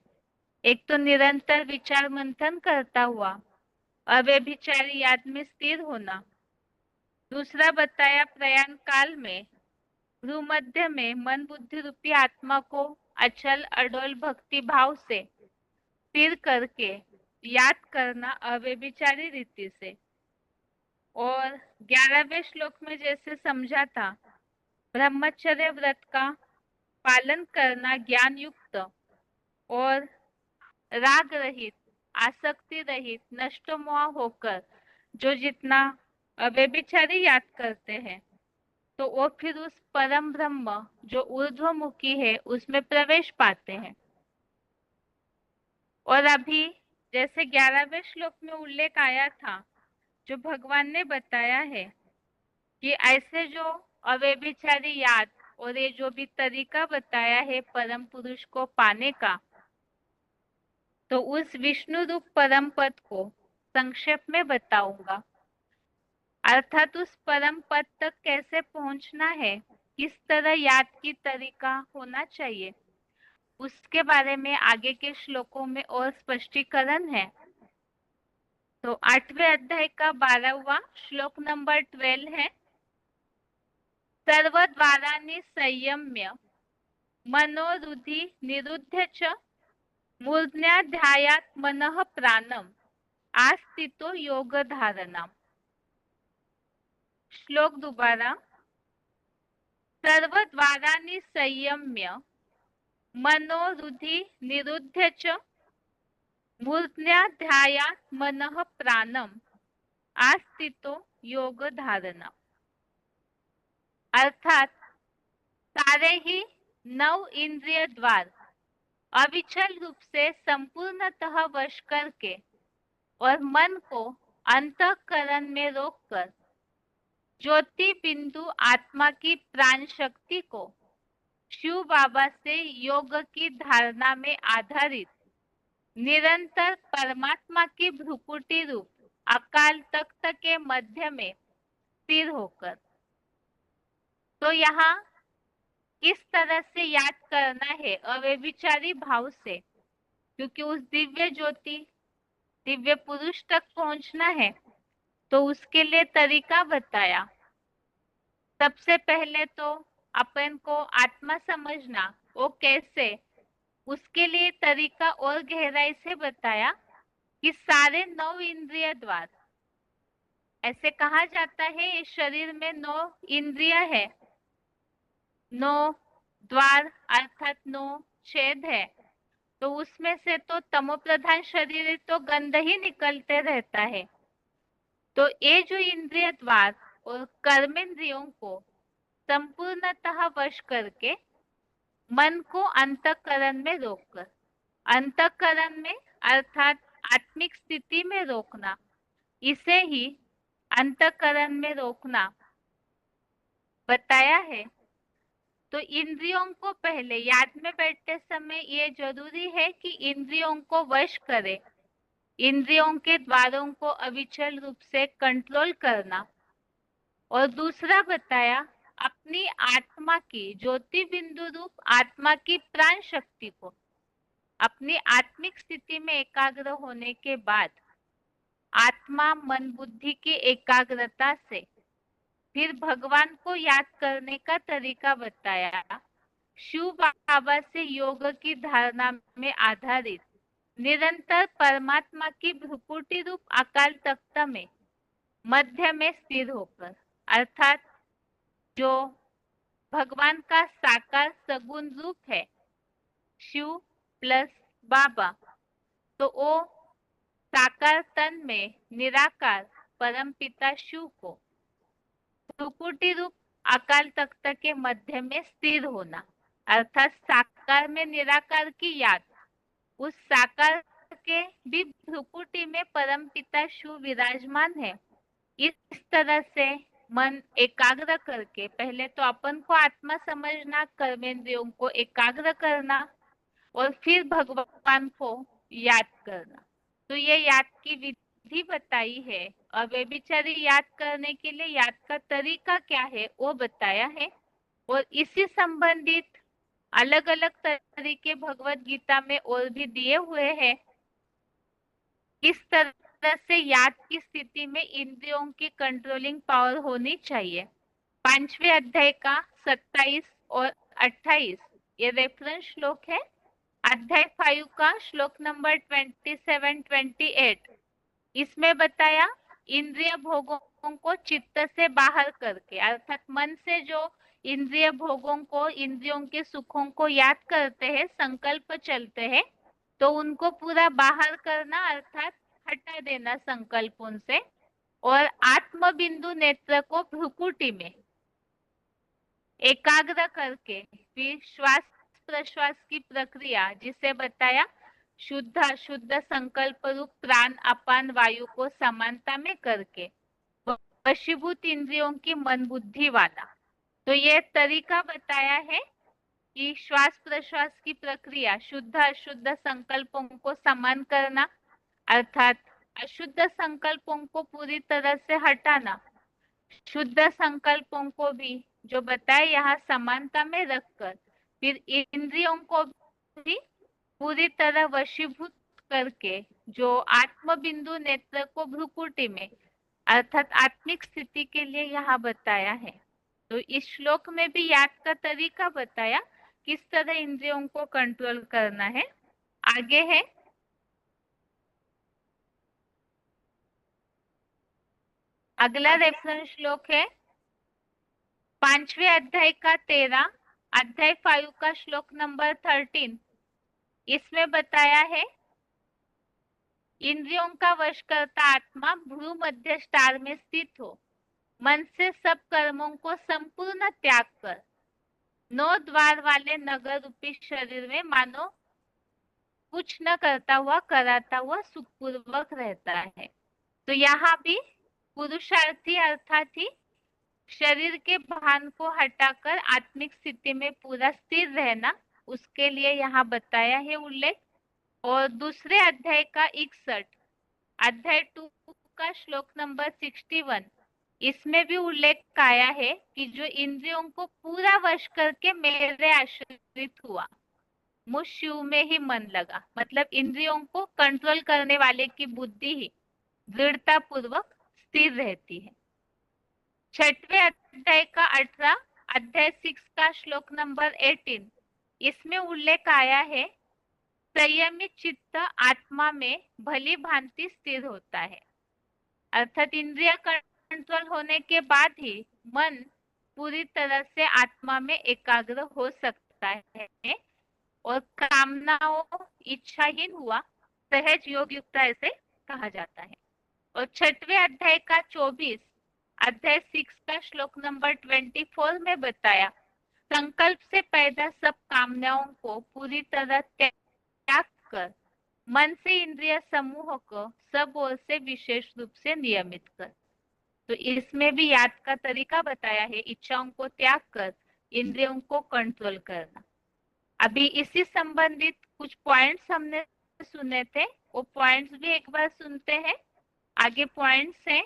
एक तो निरंतर विचार मंथन करता हुआ अव्यभिचारी याद में स्थिर होना, दूसरा बताया प्रयाण काल में भ्रूमध्य में मन बुद्धि रूपी आत्मा को अचल अडोल भक्ति भाव से स्थिर करके याद करना अव्यभिचारी रीति से। और 11वें श्लोक में जैसे समझा था ब्रह्मचर्य व्रत का पालन करना ज्ञान युक्त और राग रहित आसक्ति रहित नष्टमोह होकर जो जितना अव्यभिचारी याद करते हैं तो वो फिर उस परम ब्रह्म जो ऊर्ध्वमुखी है उसमें प्रवेश पाते हैं। और अभी जैसे 11वें श्लोक में उल्लेख आया था, जो भगवान ने बताया है कि ऐसे जो अव्यभिचारी याद और ये जो भी तरीका बताया है परम पुरुष को पाने का, तो उस विष्णु रूप परम पद को संक्षेप में बताऊंगा। अर्थात उस परम पद तक कैसे पहुंचना है, किस तरह याद की तरीका होना चाहिए, उसके बारे में आगे के श्लोकों में और स्पष्टीकरण है। तो 8वें अध्याय का 12वां श्लोक नंबर 12 है, सर्वद्वाराणि संयम्य मनोरुधि निरुध्य च मूर्ध्याध्यायात् मनः प्राणम आस्थितो योग धारणा। श्लोक दोबारा, सर्वद्वाराणि संयम्य मनोरुधि निरुध्य च मूर्ध्याध्यायात् मनः प्राणम आस्थितो योग धारणा। अर्थात सारे ही 9 इंद्रिय द्वार अविचल रूप से संपूर्णतः वश करके और मन को अंतःकरण में रोककर ज्योति बिंदु आत्मा की प्राण शक्ति को शिव बाबा से योग की धारणा में आधारित निरंतर परमात्मा की भ्रुकुटी रूप अकाल तख्त के मध्य में स्थिर होकर। तो यहाँ किस तरह से याद करना है अव्यभिचारी भाव से, क्योंकि उस दिव्य ज्योति दिव्य पुरुष तक पहुंचना है तो उसके लिए तरीका बताया। सबसे पहले तो अपन को आत्मा समझना वो कैसे, उसके लिए तरीका और गहराई से बताया कि सारे 9 इंद्रिय द्वार, ऐसे कहा जाता है इस शरीर में 9 इंद्रिय है, 9 द्वार अर्थात 9 छेद है, तो उसमें से तो तमो प्रधान शरीर तो गंध ही निकलते रहता है। तो ये जो इंद्रिय द्वार और कर्मेंद्रियों को संपूर्णतः वश करके मन को अंतःकरण में रोककर, अंतःकरण में अर्थात आत्मिक स्थिति में रोकना, इसे ही अंतःकरण में रोकना बताया है। तो इंद्रियों को पहले याद में बैठते समय ये जरूरी है कि इंद्रियों को वश करे, इंद्रियों के द्वारों को अविचल रूप से कंट्रोल करना, और दूसरा बताया अपनी आत्मा की ज्योति बिंदु रूप आत्मा की प्राण शक्ति को अपनी आत्मिक स्थिति में एकाग्र होने के बाद आत्मा मन बुद्धि की एकाग्रता से फिर भगवान को याद करने का तरीका बताया। शिव बाबा से योग की धारणा में आधारित निरंतर परमात्मा की भ्रुकुटी रूप अकाल तख्त में मध्य में स्थिर होकर, अर्थात जो भगवान का साकार सगुण रूप है शिव प्लस बाबा, तो वो साकार तन में निराकार परम पिता शिव को भ्रुकुटी रूप अकाल तख्त के मध्य में स्थिर होना, अर्थात साकार में निराकार की याद, उस साकार के भी भ्रुकुटी में परम पिता शिव विराजमान है। इस तरह से मन एकाग्र करके पहले तो अपन को आत्मा समझना, कर्मेंद्रियों को एकाग्र करना और फिर भगवान को याद करना। तो ये याद की विधि बताई है और वे बेचारी याद करने के लिए याद का तरीका क्या है वो बताया है। और इसी संबंधित अलग अलग तरीके भगवत गीता में और भी दिए हुए हैं। इस तरह से याद की स्थिति में इंद्रियों की कंट्रोलिंग पावर होनी चाहिए। 5वें अध्याय का 27 और 28 ये रेफरेंस श्लोक है। अध्याय 5 का श्लोक नंबर 27-28 इसमें बताया इंद्रिय भोगों को चित्त से बाहर करके, अर्थात मन से जो इंद्रिय भोगों को, इंद्रियों के सुखों को याद करते हैं, संकल्प चलते हैं, तो उनको पूरा बाहर करना, अर्थात हटा देना संकल्पों से, और आत्म बिंदु नेत्र को भ्रुकुटी में एकाग्र करके फिर श्वास प्रश्वास की प्रक्रिया, जिसे बताया शुद्ध अशुद्ध संकल्प रूप प्राण अपान वायु को समानता में करके वशीभूत इंद्रियों की मन बुद्धि वाला। तो ये तरीका बताया है कि श्वास प्रश्वास की प्रक्रिया शुद्ध अशुद्ध संकल्पों को समान करना, अर्थात अशुद्ध संकल्पों को पूरी तरह से हटाना, शुद्ध संकल्पों को भी जो बताए यहाँ समानता में रखकर फिर इंद्रियों को भी पूरी तरह वशीभूत करके जो आत्म बिंदु नेत्र को भ्रुकुटी में, अर्थात आत्मिक स्थिति के लिए यहाँ बताया है। तो इस श्लोक में भी याद का तरीका बताया किस तरह इंद्रियों को कंट्रोल करना है। आगे है अगला रेफरेंस श्लोक है 5वें अध्याय का 13, अध्याय 5 का श्लोक नंबर 13। इसमें बताया है इंद्रियों का वश करता आत्मा भ्रू मध्य स्टार में स्थित हो, मन से सब कर्मों को संपूर्ण त्याग कर 9 द्वार वाले नगर रूपी शरीर में मानो कुछ न करता हुआ कराता हुआ सुखपूर्वक रहता है। तो यहाँ भी पुरुषार्थी अर्थात ही शरीर के भान को हटाकर आत्मिक स्थिति में पूरा स्थिर रहना, उसके लिए यहाँ बताया है उल्लेख। और दूसरे अध्याय का 61, अध्याय 2 का श्लोक नंबर 61, इसमें भी उल्लेख आया है कि जो इंद्रियों को पूरा वश करके मेरे आश्रित हुआ, मुझ शिव में ही मन लगा, मतलब इंद्रियों को कंट्रोल करने वाले की बुद्धि ही दृढ़ता पूर्वक स्थिर रहती है। 6वें अध्याय का 18, अध्याय 6 का श्लोक नंबर 18, इसमें उल्लेख आया है संयमित चित्त आत्मा में भली भांति स्थिर होता है, अर्थात इंद्रिय कंट्रोल होने के बाद ही मन पूरी तरह से आत्मा में एकाग्र हो सकता है और कामनाओं इच्छाहीन हुआ सहज योग युक्त ऐसे कहा जाता है। और 6वें अध्याय का 24, अध्याय 6 का श्लोक नंबर 24 में बताया संकल्प से पैदा सब कामनाओं को पूरी तरह त्याग कर मन से इंद्रिय समूह को सब ओर से विशेष रूप से नियमित कर। तो इसमें भी याद का तरीका बताया है, इच्छाओं को त्याग कर इंद्रियों को कंट्रोल करना। अभी इसी संबंधित कुछ पॉइंट्स हमने सुने थे, वो पॉइंट्स भी एक बार सुनते हैं। आगे पॉइंट्स हैं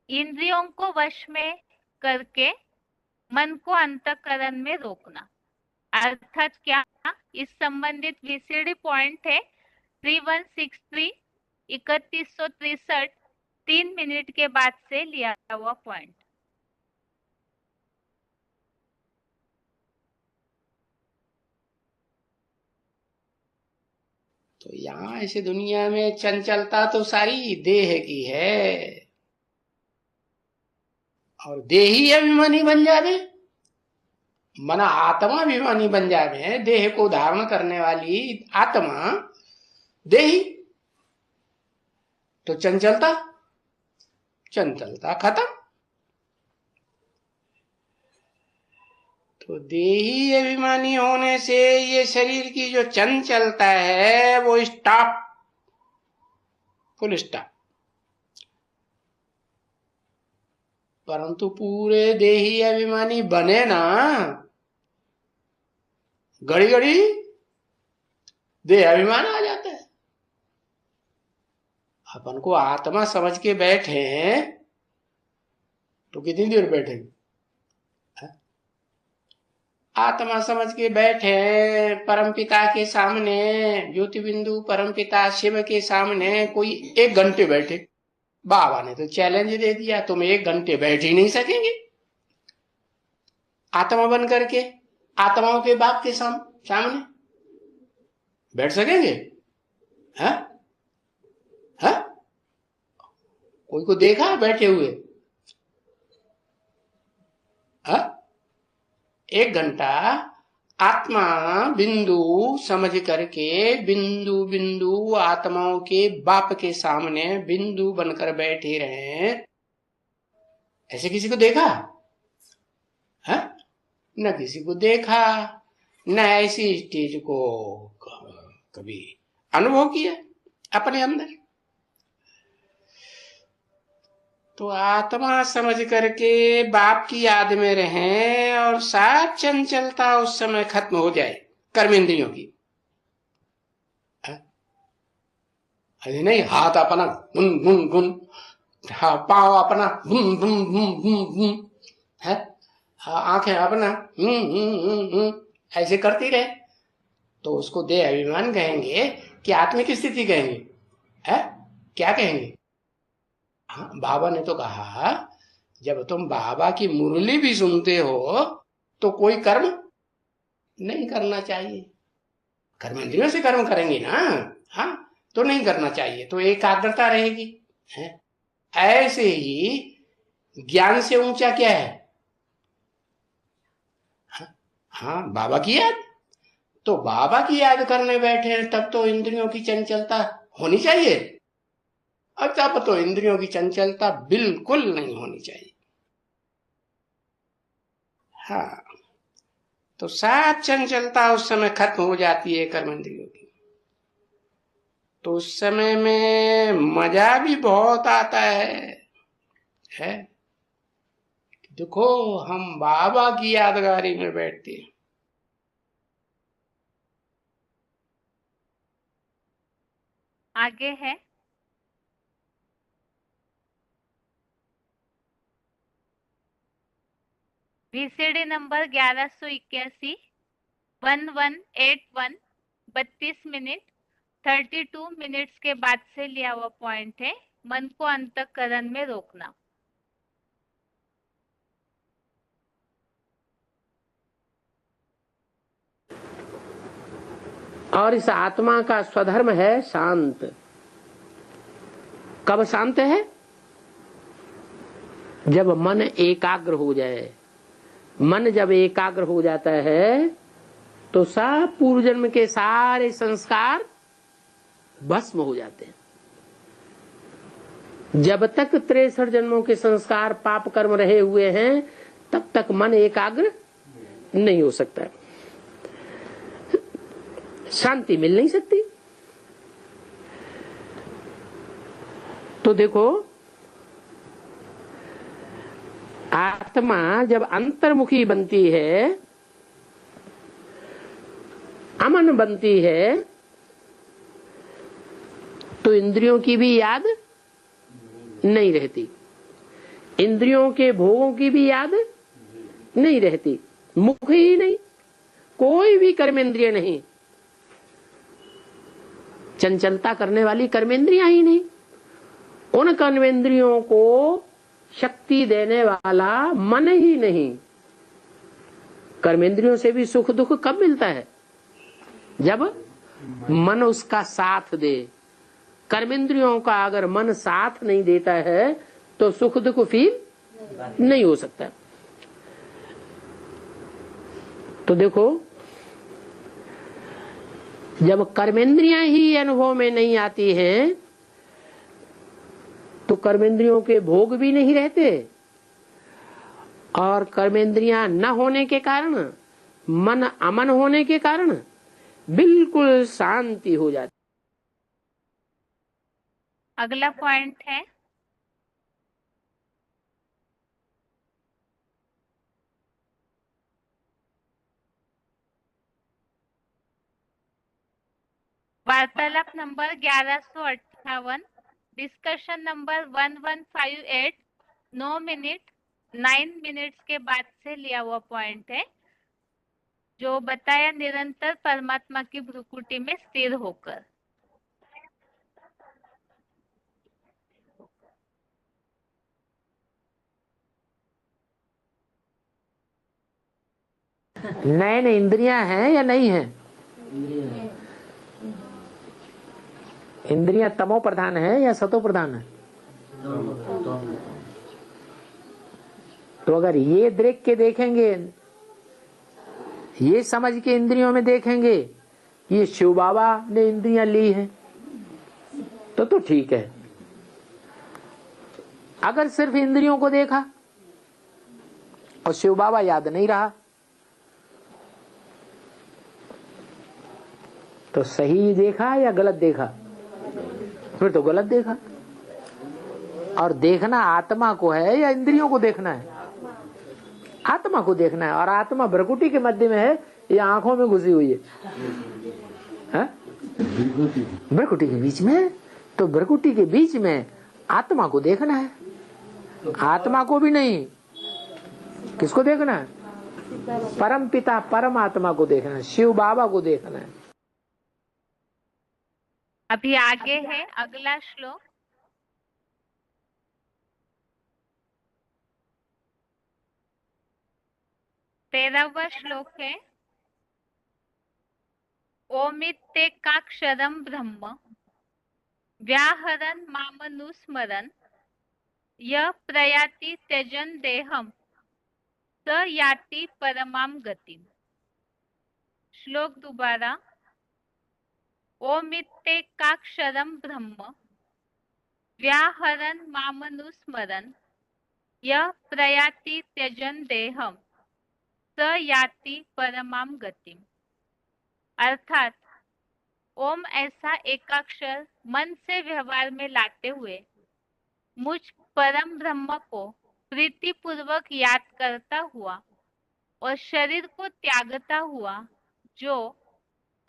इंद्रियों को वश में करके मन को अंतःकरण में रोकना। अर्थात क्या, इस संबंधित वीसीडी पॉइंट है 3163 3163 3 मिनट के बाद से लिया हुआ पॉइंट। तो यहाँ ऐसे दुनिया में चंचलता तो सारी देह की है, और देही अभिमानी बन जावे, मना आत्मा अभिमानी बन जावे। देह को धारण करने वाली आत्मा देही, तो चंचलता खत्म। तो देही अभिमानी होने से ये शरीर की जो चंचलता है वो स्टॉप, फुल स्टॉप। परंतु पूरे देही अभिमानी बने ना, घड़ी घड़ी देह अभिमान आ जाता है। अपन को आत्मा समझ के बैठे हैं तो कितनी देर बैठेंगे? आत्मा समझ के बैठे परमपिता के सामने, ज्योति बिंदु परमपिता शिव के सामने कोई 1 घंटे बैठे। बाबा ने तो चैलेंज दे दिया, तुम 1 घंटे बैठ ही नहीं सकेंगे आत्मा बन करके आत्माओं के बाप के सामने बैठ सकेंगे? हाँ? कोई को देखा बैठे हुए? 1 घंटा आत्मा बिंदु समझ करके बिंदु बिंदु आत्माओं के बाप के सामने बिंदु बनकर बैठे रहे। ऐसे किसी को देखा? न किसी को देखा, न ऐसी स्टेज को कभी अनुभव किया अपने अंदर। तो आत्मा समझ करके बाप की याद में रहें और साथ चंचलता उस समय खत्म हो जाए कर्मेंद्रियों की। अरे नहीं, हाथ अपना गुन गुन गुन, पांव अपना गुन गुन गुन गुन गुन है, आंखें अपना ऐसे करती रहे, तो उसको देह अभिमान कहेंगे कि आत्मिक स्थिति कहेंगे? क्या कहेंगे? हाँ, बाबा ने तो कहा जब तुम बाबा की मुरली भी सुनते हो तो कोई कर्म नहीं करना चाहिए। कर्मेंद्रियों से कर्म करेंगे ना, हाँ, तो नहीं करना चाहिए, तो एकाग्रता रहेगी। ऐसे ही ज्ञान से ऊंचा क्या है? हाँ, बाबा की याद। तो बाबा की याद करने बैठे हैं तब तो इंद्रियों की चंचलता होनी चाहिए, और तब तो इंद्रियों की चंचलता बिल्कुल नहीं होनी चाहिए। हाँ, तो सात चंचलता उस समय खत्म हो जाती है कर्मेंद्रियों की। तो उस समय में मजा भी बहुत आता है? देखो, हम बाबा की यादगारी में बैठते हैं। आगे है वीसीडी नंबर 1181 1181 32 मिनट 32 मिनट्स के बाद से लिया हुआ पॉइंट है, मन को अंतःकरण में रोकना। और इस आत्मा का स्वधर्म है शांत। कब शांत है? जब मन एकाग्र हो जाए। मन जब एकाग्र हो जाता है तो सब पूर्व जन्म के सारे संस्कार भस्म हो जाते हैं। जब तक 63 जन्मों के संस्कार पाप कर्म रहे हुए हैं तब तक मन एकाग्र नहीं हो सकता, शांति मिल नहीं सकती। तो देखो, आत्मा जब अंतर्मुखी बनती है, अमन बनती है, तो इंद्रियों की भी याद नहीं रहती। इंद्रियों के भोगों की भी याद नहीं रहती, मुख ही नहीं, कोई भी कर्मेंद्रिय नहीं, चंचलता करने वाली कर्मेंद्रियां ही नहीं, उन कर्मेंद्रियों को शक्ति देने वाला मन ही नहीं। कर्मेंद्रियों से भी सुख दुख कब मिलता है? जब मन उसका साथ दे। कर्मेंद्रियों का अगर मन साथ नहीं देता है तो सुख दुख फील नहीं हो सकता। तो देखो, जब कर्मेंद्रियां ही अनुभव में नहीं आती हैं तो कर्मेंद्रियों के भोग भी नहीं रहते, और कर्मेंद्रियां न होने के कारण, मन अमन होने के कारण बिल्कुल शांति हो जाती। अगला पॉइंट है वार्तालाप number 1158, discussion number 1158, 9 minute 9 minutes के बाद से लिया हुआ पॉइंट है, जो बताया निरंतर परमात्मा की भ्रुकुटी में स्थिर होकर। नयन इंद्रियां हैं या नहीं है? इंद्रियां तमो प्रधान है या सतो प्रधान है? तो अगर ये देख के देखेंगे, ये समझ के इंद्रियों में देखेंगे ये शिव बाबा ने इंद्रियां ली हैं तो ठीक है। अगर सिर्फ इंद्रियों को देखा और शिव बाबा याद नहीं रहा तो सही देखा या गलत देखा? फिर तो गलत देखा। और देखना आत्मा को है या इंद्रियों को देखना है? आत्मा को देखना है, और आत्मा भ्रकुटी के मध्य में है या आंखों में घुसी हुई है? भ्रकुटी के बीच में है, तो भ्रकुटी के बीच में आत्मा को देखना है। आत्मा को भी नहीं, किसको देखना है? परम पिता परमात्मा को देखना है, शिव बाबा को देखना है। अभी आगे है अगला श्लोक, तेरहवां श्लोक है। ओमित्येकाक्षरं ब्रह्म व्याहरन् मामनुस्मरन् यः प्रयाति त्यजन् देहं स याति परमां गतिम्। श्लोक दोबारा। ओमित्येकाक्षरं ब्रह्म व्याहरन् मामनुस्मरन् यः प्रयाति त्यजन् देहं स याति परमां गतिम्। अर्थात ओम ऐसा एकाक्षर मन से व्यवहार में लाते हुए मुझ परम ब्रह्म को प्रीति पूर्वक याद करता हुआ और शरीर को त्यागता हुआ जो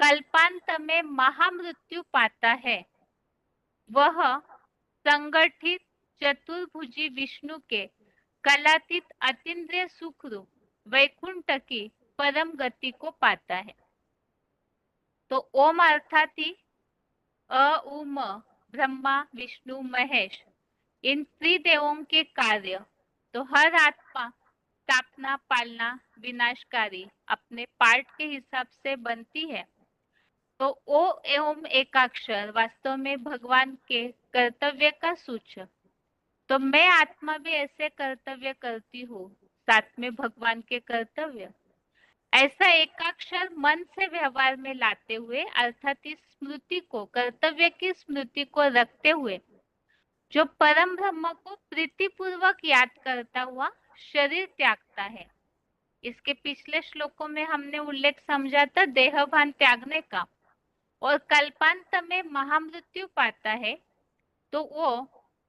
कल्पांत में महामृत्यु पाता है, वह संगठित चतुर्भुजी विष्णु के कलातीत अतीन्द्रिय सुख रूप वैकुंठ की परम गति को पाता है। तो ओम अर्थात ही अ उ म ब्रह्मा विष्णु महेश इन त्रिदेवों के कार्य। तो हर आत्मा स्थापना पालना विनाशकारी अपने पार्ट के हिसाब से बनती है। तो ओ एवं एकाक्षर वास्तव में भगवान के कर्तव्य का सूचक। तो मैं आत्मा भी ऐसे कर्तव्य करती हूँ, साथ में भगवान के कर्तव्य। ऐसा एकाक्षर मन से व्यवहार में लाते हुए अर्थात इस स्मृति को, कर्तव्य की स्मृति को रखते हुए जो परम ब्रह्म को प्रीतिपूर्वक याद करता हुआ शरीर त्यागता है। इसके पिछले श्लोकों में हमने उल्लेख समझा था देहभान त्यागने का, और कल्पांत में महामृत्यु पाता है तो वो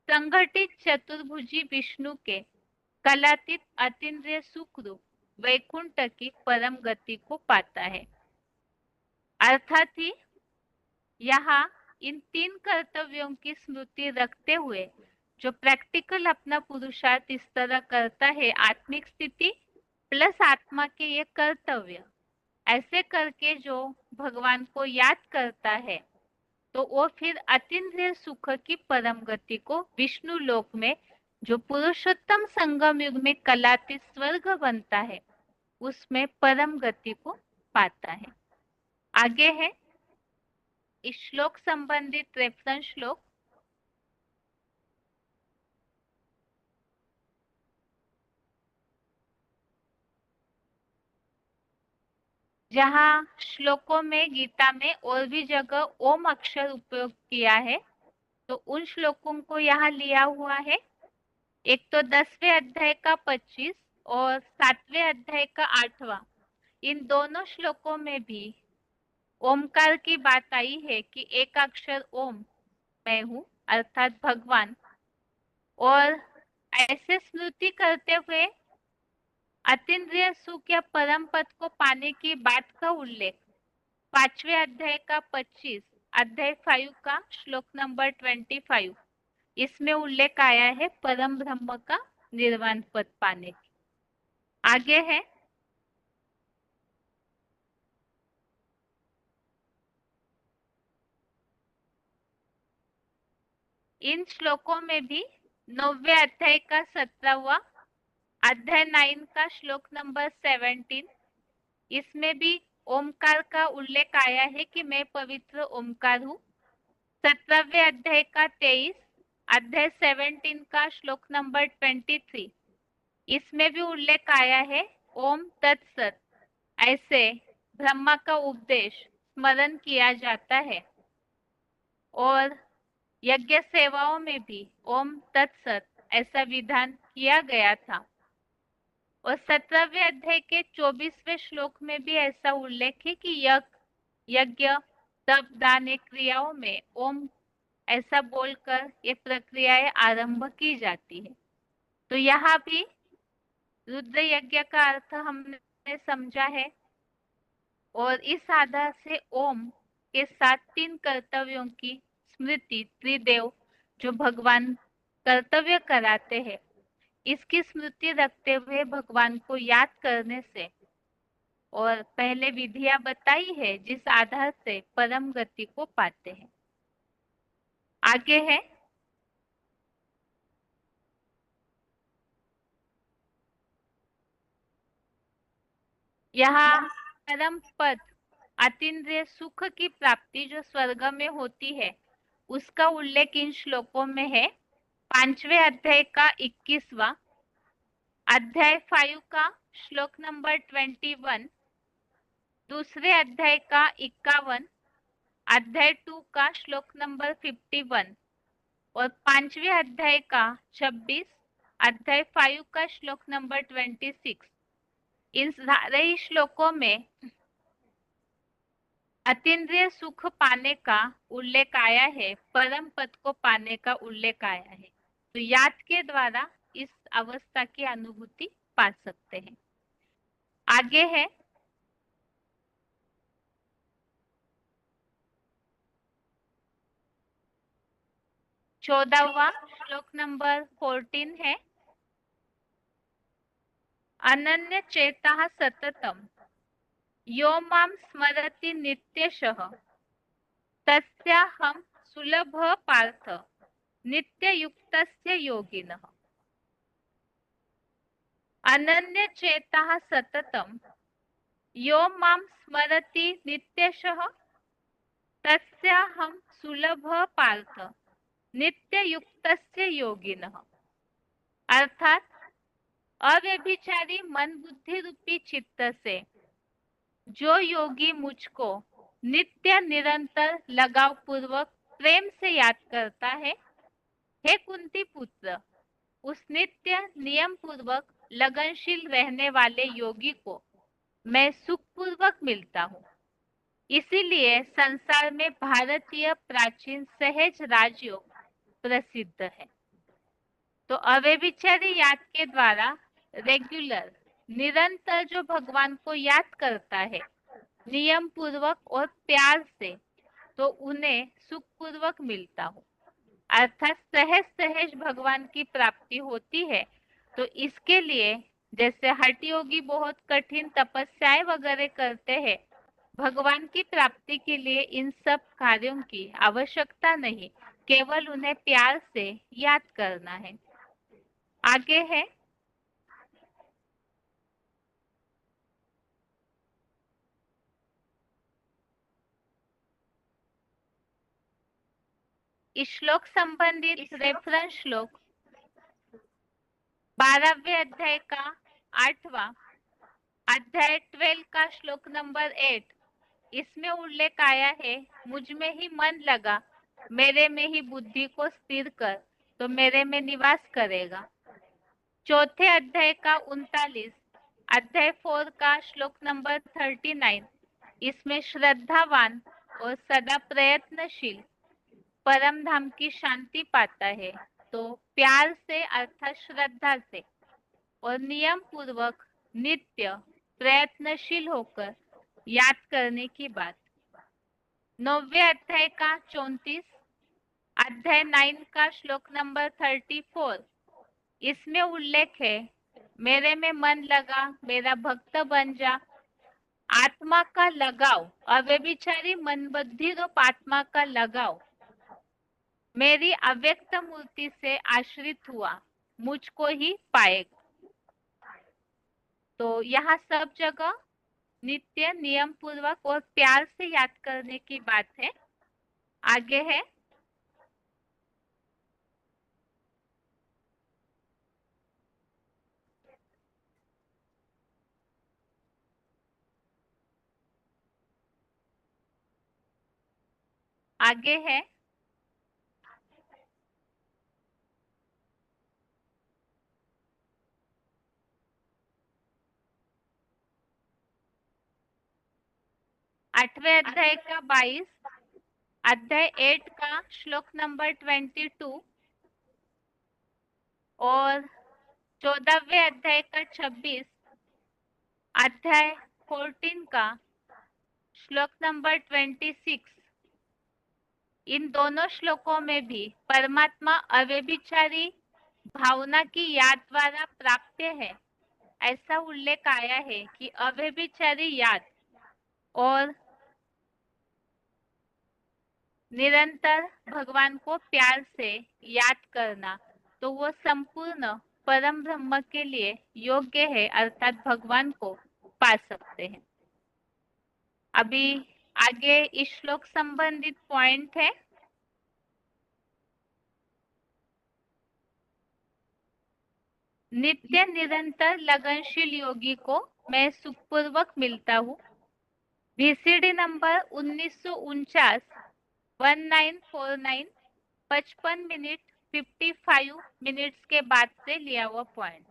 संगठित चतुर्भुजी विष्णु के कलातीत अतीन्द्रिय सुख रूप वैकुंठ की परम गति को पाता है। अर्थात ही यहाँ इन तीन कर्तव्यों की स्मृति रखते हुए जो प्रैक्टिकल अपना पुरुषार्थ इस तरह करता है, आत्मिक स्थिति प्लस आत्मा के ये कर्तव्य, ऐसे करके जो भगवान को याद करता है, तो वो फिर अतीन्द्रिय सुख की परम गति को विष्णु लोक में, जो पुरुषोत्तम संगम युग में कलातीत स्वर्ग बनता है, उसमें परम गति को पाता है। आगे है इस श्लोक संबंधित रेफरेंस श्लोक। जहाँ श्लोकों में गीता में और भी जगह ओम अक्षर उपयोग किया है, तो उन श्लोकों को यहाँ लिया हुआ है। एक तो 10वें अध्याय का 25 और 7वें अध्याय का 8वां, इन दोनों श्लोकों में भी ओमकार की बात आई है कि एक अक्षर ओम मैं हूँ, अर्थात भगवान। और ऐसे स्मृति करते हुए अतीन्द्रिय सुख या परम पद को पाने की बात का उल्लेख 5वें अध्याय का 25, अध्याय 5 का श्लोक नंबर 25, इसमें उल्लेख आया है परम ब्रह्म का निर्वाण पद पाने की। आगे है इन श्लोकों में भी 9वें अध्याय का 17वां, अध्याय 9 का श्लोक नंबर 17, इसमें भी ओमकार का उल्लेख आया है कि मैं पवित्र ओमकार हूँ। 17वें अध्याय का 23, अध्याय 17 का श्लोक नंबर 23, इसमें भी उल्लेख आया है ओम तत्सत, ऐसे ब्रह्मा का उपदेश स्मरण किया जाता है। और यज्ञ सेवाओं में भी ओम तत्सत ऐसा विधान किया गया था। और 17वें अध्याय के 24वें श्लोक में भी ऐसा उल्लेख है कि यज्ञ तप दान क्रियाओं में ओम ऐसा बोलकर ये प्रक्रियाएं आरंभ की जाती है। तो यहाँ भी रुद्र यज्ञ का अर्थ हमने समझा है, और इस आधार से ओम के साथ 3 कर्तव्यों की स्मृति, त्रिदेव जो भगवान कर्तव्य कराते हैं, इसकी स्मृति रखते हुए भगवान को याद करने से, और पहले विधियां बताई है जिस आधार से परम गति को पाते हैं। आगे है यहाँ परम पद अतीन्द्रिय सुख की प्राप्ति जो स्वर्ग में होती है, उसका उल्लेख इन श्लोकों में है। 5वें अध्याय का 21वां, अध्याय 5 का श्लोक नंबर 21, दूसरे अध्याय का 51, अध्याय 2 का श्लोक नंबर 51, और 5वें अध्याय का 26, अध्याय 5 का श्लोक नंबर 26। इन सारे ही श्लोकों में अतीन्द्रिय सुख पाने का उल्लेख आया है, परम पद को पाने का उल्लेख आया है। तो याद के द्वारा इस अवस्था की अनुभूति पा सकते हैं। आगे है 14वां श्लोक नंबर 14 है, अनन्य चेता सततम यो मां स्मरति नित्यशः तस्याहं सुलभ पार्थ नित्ययुक्तस्य योगिनः। अनन्य चेता सततम यो मां स्मरति नित्यशः तस्याहं सुलभ पार्थ नित्ययुक्तस्य योगिनः। अर्थात अव्यभिचारी मन बुद्धि रूपी चित्त से जो योगी मुझको नित्य निरंतर लगाव पूर्वक प्रेम से याद करता है, हे कुंती पुत्र, उस नित्य नियम पूर्वक लगनशील रहने वाले योगी को मैं सुख पूर्वक मिलता हूँ। इसीलिए संसार में भारतीय प्राचीन सहज राजयोग प्रसिद्ध है। तो अव्यभिचारी याद के द्वारा रेगुलर निरंतर जो भगवान को याद करता है नियम पूर्वक और प्यार से, तो उन्हें सुख पूर्वक मिलता हूँ। अर्थात सहज सहज भगवान की प्राप्ति होती है। तो इसके लिए जैसे हठ योगी बहुत कठिन तपस्याएं वगैरह करते हैं, भगवान की प्राप्ति के लिए इन सब कार्यों की आवश्यकता नहीं, केवल उन्हें प्यार से याद करना है। आगे है इस श्लोक संबंधित रेफरेंस श्लोक 12वें अध्याय का 8वां अध्याय 12 का श्लोक नंबर 8। इसमें उल्लेख आया है, मुझ में ही मन लगा, मेरे में ही बुद्धि को स्थिर कर, तो मेरे में निवास करेगा। चौथे अध्याय का 39 अध्याय 4 का श्लोक नंबर 39। इसमें श्रद्धावान और सदा प्रयत्नशील परम धाम की शांति पाता है, तो प्यार से अर्थात श्रद्धा से और नियम पूर्वक नित्य प्रयत्नशील होकर याद करने की बात। 9वें अध्याय का 34 अध्याय 9 का श्लोक नंबर 34। इसमें उल्लेख है, मेरे में मन लगा, मेरा भक्त बन जा। आत्मा का लगाव, अव्यभिचारी मन बुद्धि रूप आत्मा का लगाव मेरी अव्यक्त मूर्ति से आश्रित हुआ, मुझको ही पाएगा। तो यहाँ सब जगह नित्य नियम पूर्वक और प्यार से याद करने की बात है। आगे है आगे है 8वें अध्याय का 22 अध्याय 8 का श्लोक नंबर 22 और 14वें अध्याय का 26 अध्याय 14 का श्लोक नंबर 26। इन दोनों श्लोकों में भी परमात्मा अव्यभिचारी भावना की याद द्वारा प्राप्य है, ऐसा उल्लेख आया है कि अव्यभिचारी याद और निरंतर भगवान को प्यार से याद करना, तो वो संपूर्ण परम ब्रह्म के लिए योग्य है, अर्थात भगवान को पा सकते हैं। अभी आगे इस श्लोक संबंधित पॉइंट है, नित्य निरंतर लगनशील योगी को मैं सुखपूर्वक मिलता हूँ। VCD नंबर 1949 1949 55 मिनट 55 मिनट्स के बाद से लिया हुआ पॉइंट।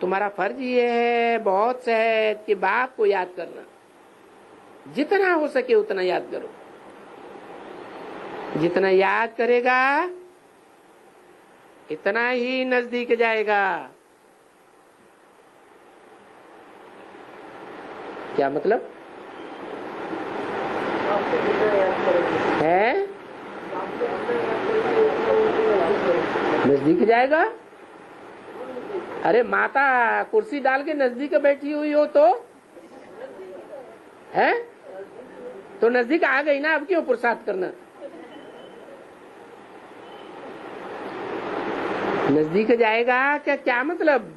तुम्हारा फर्ज ये है बहुत सहज कि बाप को याद करना, जितना हो सके उतना याद करो। जितना याद करेगा इतना ही नजदीक जाएगा। क्या मतलब है? नजदीक जाएगा। अरे माता कुर्सी डाल के नजदीक बैठी हुई हो तो है, तो नजदीक आ गई ना, अब क्यों पुरुषार्थ करना? नजदीक जाएगा क्या? क्या मतलब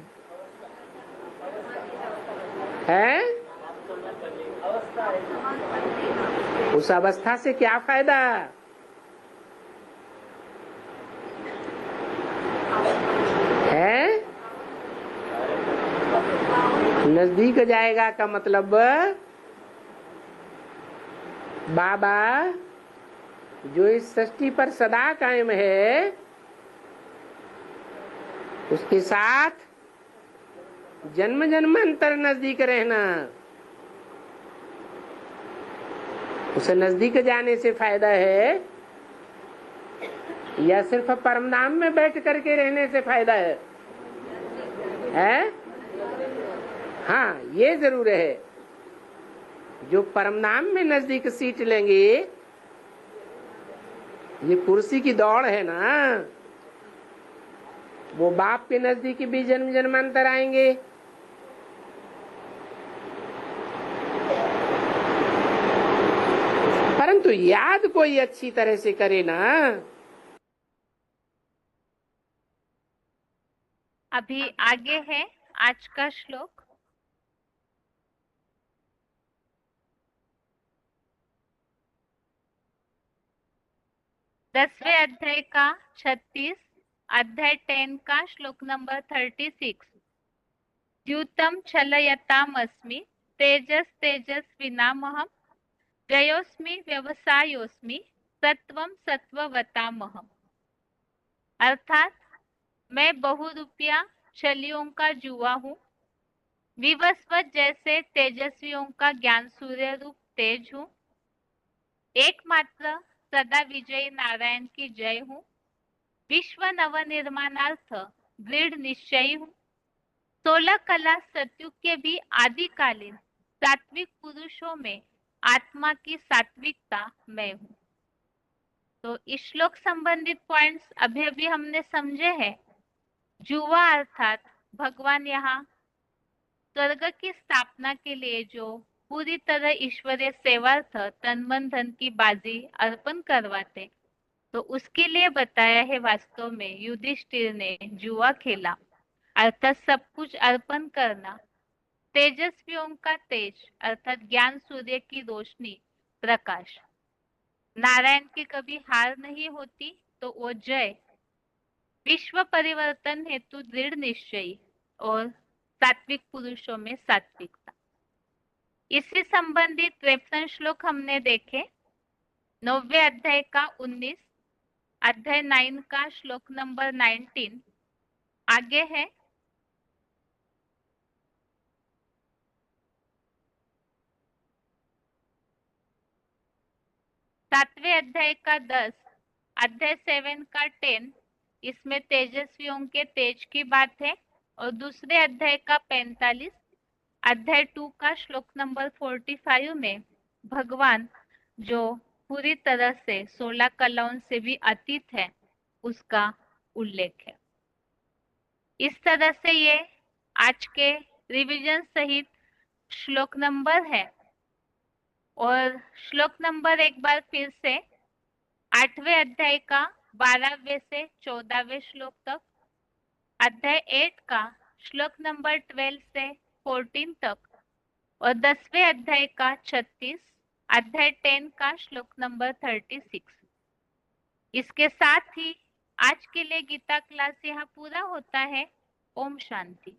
है? उस अवस्था से क्या फायदा है? नजदीक जाएगा का मतलब बाबा जो इस सृष्टि पर सदा कायम है उसके साथ जन्म जन्मांतर नजदीक रहना। उसे नजदीक जाने से फायदा है या सिर्फ परमधाम में बैठ करके रहने से फायदा है? हाँ, ये जरूर है जो परमधाम में नजदीक सीट लेंगे, ये कुर्सी की दौड़ है ना, वो बाप के नजदीक भी जन्म जन्मांतर आएंगे। परंतु याद कोई अच्छी तरह से करे ना। अभी आगे है आज का श्लोक। दसवें अध्याय का 36, अध्याय 10 का श्लोक नंबर 36। द्यूतम छलयतामस्मि तेजस तेजस्विनामहम जयोस्मि व्यवसायोस्मि सत्वम सत्ववतामहम। अर्थात मैं बहुरूपिया छलियों का जुआ हूँ, विवस्वत जैसे तेजस्वियों का ज्ञान सूर्य रूप तेज हूँ, एकमात्र सदा विजयी नारायण की जय हूँ, विश्व नवनिर्माणार्थ दृढ़ निश्चयी हूँ, 16 कला सत्युग के भी आदिकालीन सात्विक पुरुषों में आत्मा की सात्विकता मैं हूँ। तो इस श्लोक संबंधित पॉइंट्स अभी अभी हमने समझे हैं। जुआ अर्थात भगवान यहाँ स्वर्ग की स्थापना के लिए जो पूरी तरह ईश्वरीय सेवार्थ तन मन धन की बाजी अर्पण करवाते, तो उसके लिए बताया है वास्तव में युधिष्ठिर ने जुआ खेला, अर्थात सब कुछ अर्पण करना। तेजस्वियों का तेज अर्थात ज्ञान सूर्य की रोशनी प्रकाश, नारायण की कभी हार नहीं होती, तो वो जय, विश्व परिवर्तन हेतु दृढ़ निश्चयी और सात्विक पुरुषों में सात्विकता। इससे संबंधित रेफरेंस श्लोक हमने देखे। 9वें अध्याय का 19, अध्याय 9 का श्लोक नंबर 19 आगे है। सातवें अध्याय का 10, अध्याय 7 का 10, इसमें तेजस्वियों के तेज की बात है। और दूसरे अध्याय का 45, अध्याय 2 का श्लोक नंबर 45 में भगवान जो पूरी तरह से 16 कलाओं से भी अतीत है, उसका उल्लेख है। इस तरह से ये आज के रिवीजन सहित श्लोक नंबर है। और श्लोक नंबर एक बार फिर से 8वें अध्याय का 12वें से 14वें श्लोक तक, अध्याय 8 का श्लोक नंबर 12 से 14 तक, और 10वें अध्याय का 36, अध्याय 10 का श्लोक नंबर 36। इसके साथ ही आज के लिए गीता क्लास यहाँ पूरा होता है। ओम शांति।